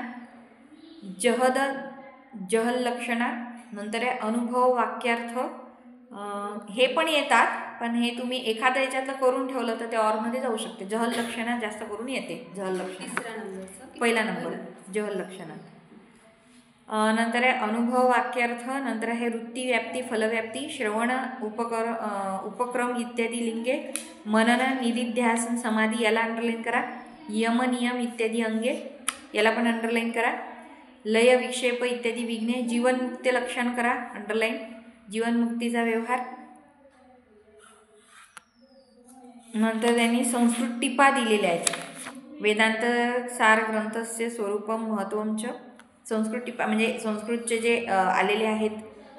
जहल लक्षणा, नंतर आहे अनुभव वाक्यार्थ. हे पण येतात, पण हे तुम्ही एखाद्या याच्यातलं करून ठेवलं तर ते ऑरमध्ये जाऊ शकते. जहल लक्षणा जास्त करून येते. जहल लक्षणा पहिला नंबर जहल लक्षणा. नंतर आहे अनुभव वाक्यार्थ, नंतर आहे वृत्ती, व्याप्ती, फलव्याप्ती, श्रवण, उपक्रम इत्यादी लिंगे, मनन, निधिध्यासन, समाधी याला अंडरलाईन करा. यम, नियम इत्यादी अंगे याला पण अंडरलाईन करा. लय, विक्षेप इत्यादी विघ्ने, जीवनमुक्ती लक्षण करा अंडरलाईन. जीवनमुक्तीचा व्यवहार. नंतर त्यांनी संस्कृत टिपा दिलेल्या आहेत. वेदांत सार ग्रंथस्य स्वरूपम महत्त्वम च. संस्कृत टिपा म्हणजे संस्कृतचे जे आलेले आहेत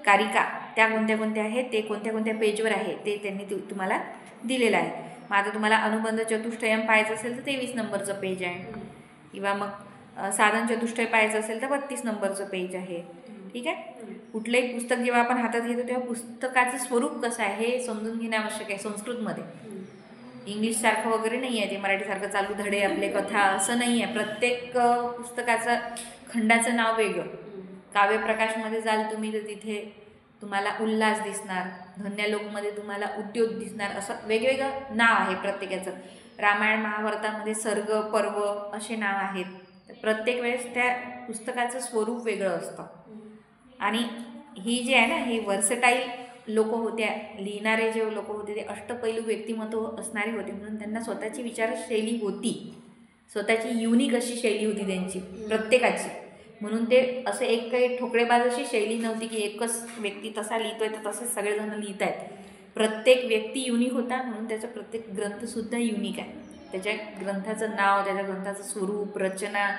कारिका त्या कोणत्या कोणत्या आहेत, ते कोणत्या कोणत्या पेजवर आहे ते त्यांनी तुम्हाला दिलेलं आहे. मग आता तुम्हाला अनुबंध चतुष्टयम पाहायचं असेल तर 23 नंबरचं पेज आहे, किंवा मग साधन चतुष्टय पाहायचं असेल तर 32 नंबरचं पेज आहे. ठीक आहे. कुठलंही पुस्तक जेव्हा आपण हातात घेतो तेव्हा पुस्तकाचं स्वरूप कसं आहे हे समजून घेणे आवश्यक आहे. संस्कृतमध्ये इंग्लिशसारखं वगैरे नाही आहे ते, मराठीसारखं चालू धडे आपले कथा असं नाही आहे. प्रत्येक पुस्तकाचं खंडाचं नाव वेगळं. काव्यप्रकाशमध्ये जाल तुम्ही तर तिथे तुम्हाला उल्हास दिसणार, धन्यालोकमध्ये तुम्हाला उद्योग दिसणार, असं वेगवेगळं नाव आहे प्रत्येकाचं. रामायण महाभारतामध्ये सर्ग, पर्व असे नाव आहेत. तर प्रत्येक वेळेस त्या पुस्तकाचं स्वरूप वेगळं असतं. आणि ही जी आहे ना, ही व्हर्सटाईल लोक होत्या, लिहिणारे जे लोक होते ते अष्टपैलू व्यक्तिमत्व असणारे होते, म्हणून त्यांना स्वतःची विचारशैली होती, स्वतःची युनिक अशी शैली होती त्यांची प्रत्येकाची. म्हणून ते असं एक काही ठोकळेबाज अशी शैली नव्हती की एकच व्यक्ती तसा लिहितोय तर तसेच सगळेजण लिहित आहेत. प्रत्येक व्यक्ती युनिक होता, म्हणून त्याचा प्रत्येक ग्रंथसुद्धा युनिक आहे. त्याच्या ग्रंथाचं नाव, त्याच्या ग्रंथाचं स्वरूप, रचना,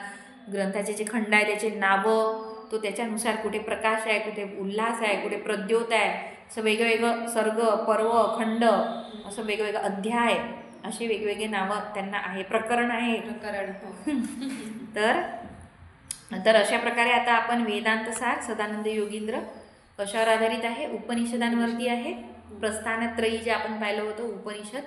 ग्रंथाचे जे खंड आहे त्याचे नावं, तो त्याच्यानुसार कुठे प्रकाश आहे, कुठे उल्हास आहे, कुठे प्रद्योत आहे, असं वेगवेगळं सर्ग, पर्व, खंड, असं वेगवेगळं अध्याय, असे वेगवेगळे नावं त्यांना आहे. प्रकरण आहे. तर अशा प्रकारे आता आपण वेदांत सार सदानंद योगींद्र कशावर आधारित आहे? उपनिषदांवरती आहे. प्रस्थानत्रयी जे आपण पाहिलं होतं, उपनिषद,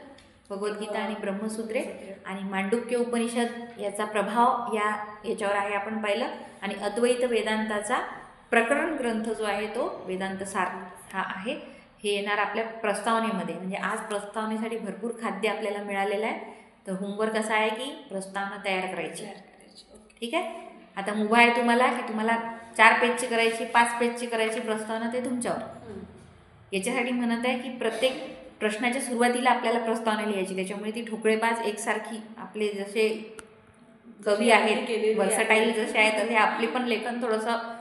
भगवद्गीता आणि ब्रह्मसूत्रे आणि मांडुक्य उपनिषद याचा प्रभाव याच्यावर आहे आपण पाहिलं. आणि अद्वैत वेदांताचा प्रकरण ग्रंथ जो आहे तो वेदांत सार हा आहे. हे येणार आपल्या प्रस्तावनेमध्ये. म्हणजे आज प्रस्तावनेसाठी भरपूर खाद्य आपल्याला मिळालेलं आहे. तर होमवर्क असा आहे की प्रस्तावना तयार करायची. ठीक आहे. आता मुभा आहे तुम्हाला की तुम्हाला 4 पेजची करायची, 5 पेजची करायची प्रस्तावना, ते तुमच्यावर. याच्यासाठी म्हणत आहे की प्रत्येक प्रश्नाच्या सुरुवातीला आपल्याला प्रस्तावना लिहायची. त्याच्यामुळे ती ठोकळेबाज एकसारखी, आपले जसे कवी आहेत वर्सटाईल जसे आहेत तसे आपले पण लेखन थोडंसं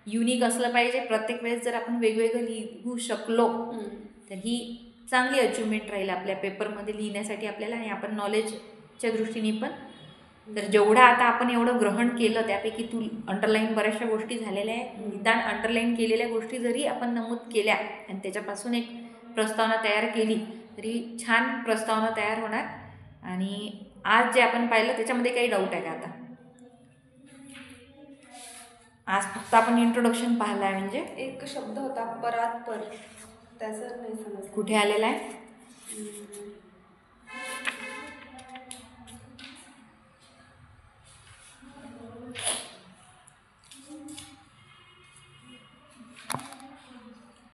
युनिक असलं पाहिजे. प्रत्येक वेळेस जर आपण वेगवेगळं लिहू शकलो तर ही चांगली अचिव्हमेंट राहील आपल्या पेपरमध्ये लिहिण्यासाठी आपल्याला, आणि आपण नॉलेजच्या दृष्टीने पण. तर जेवढं आता आपण एवढं ग्रहण केलं त्यापैकी अंडरलाईन बऱ्याचशा गोष्टी झालेल्या आहेत. निदान अंडरलाईन केलेल्या गोष्टी जरी आपण नमूद केल्या आणि त्याच्यापासून एक प्रस्तावना तयार केली तरी छान प्रस्तावना तयार होणार. आणि आज जे आपण पाहिलं त्याच्यामध्ये काही डाऊट आहे का? आता आज फक्त आपण इंट्रोडक्शन पाहिलं आहे. म्हणजे एक शब्द होता परात्पर, त्याचं नाही समजलं कुठे आलेला आहे.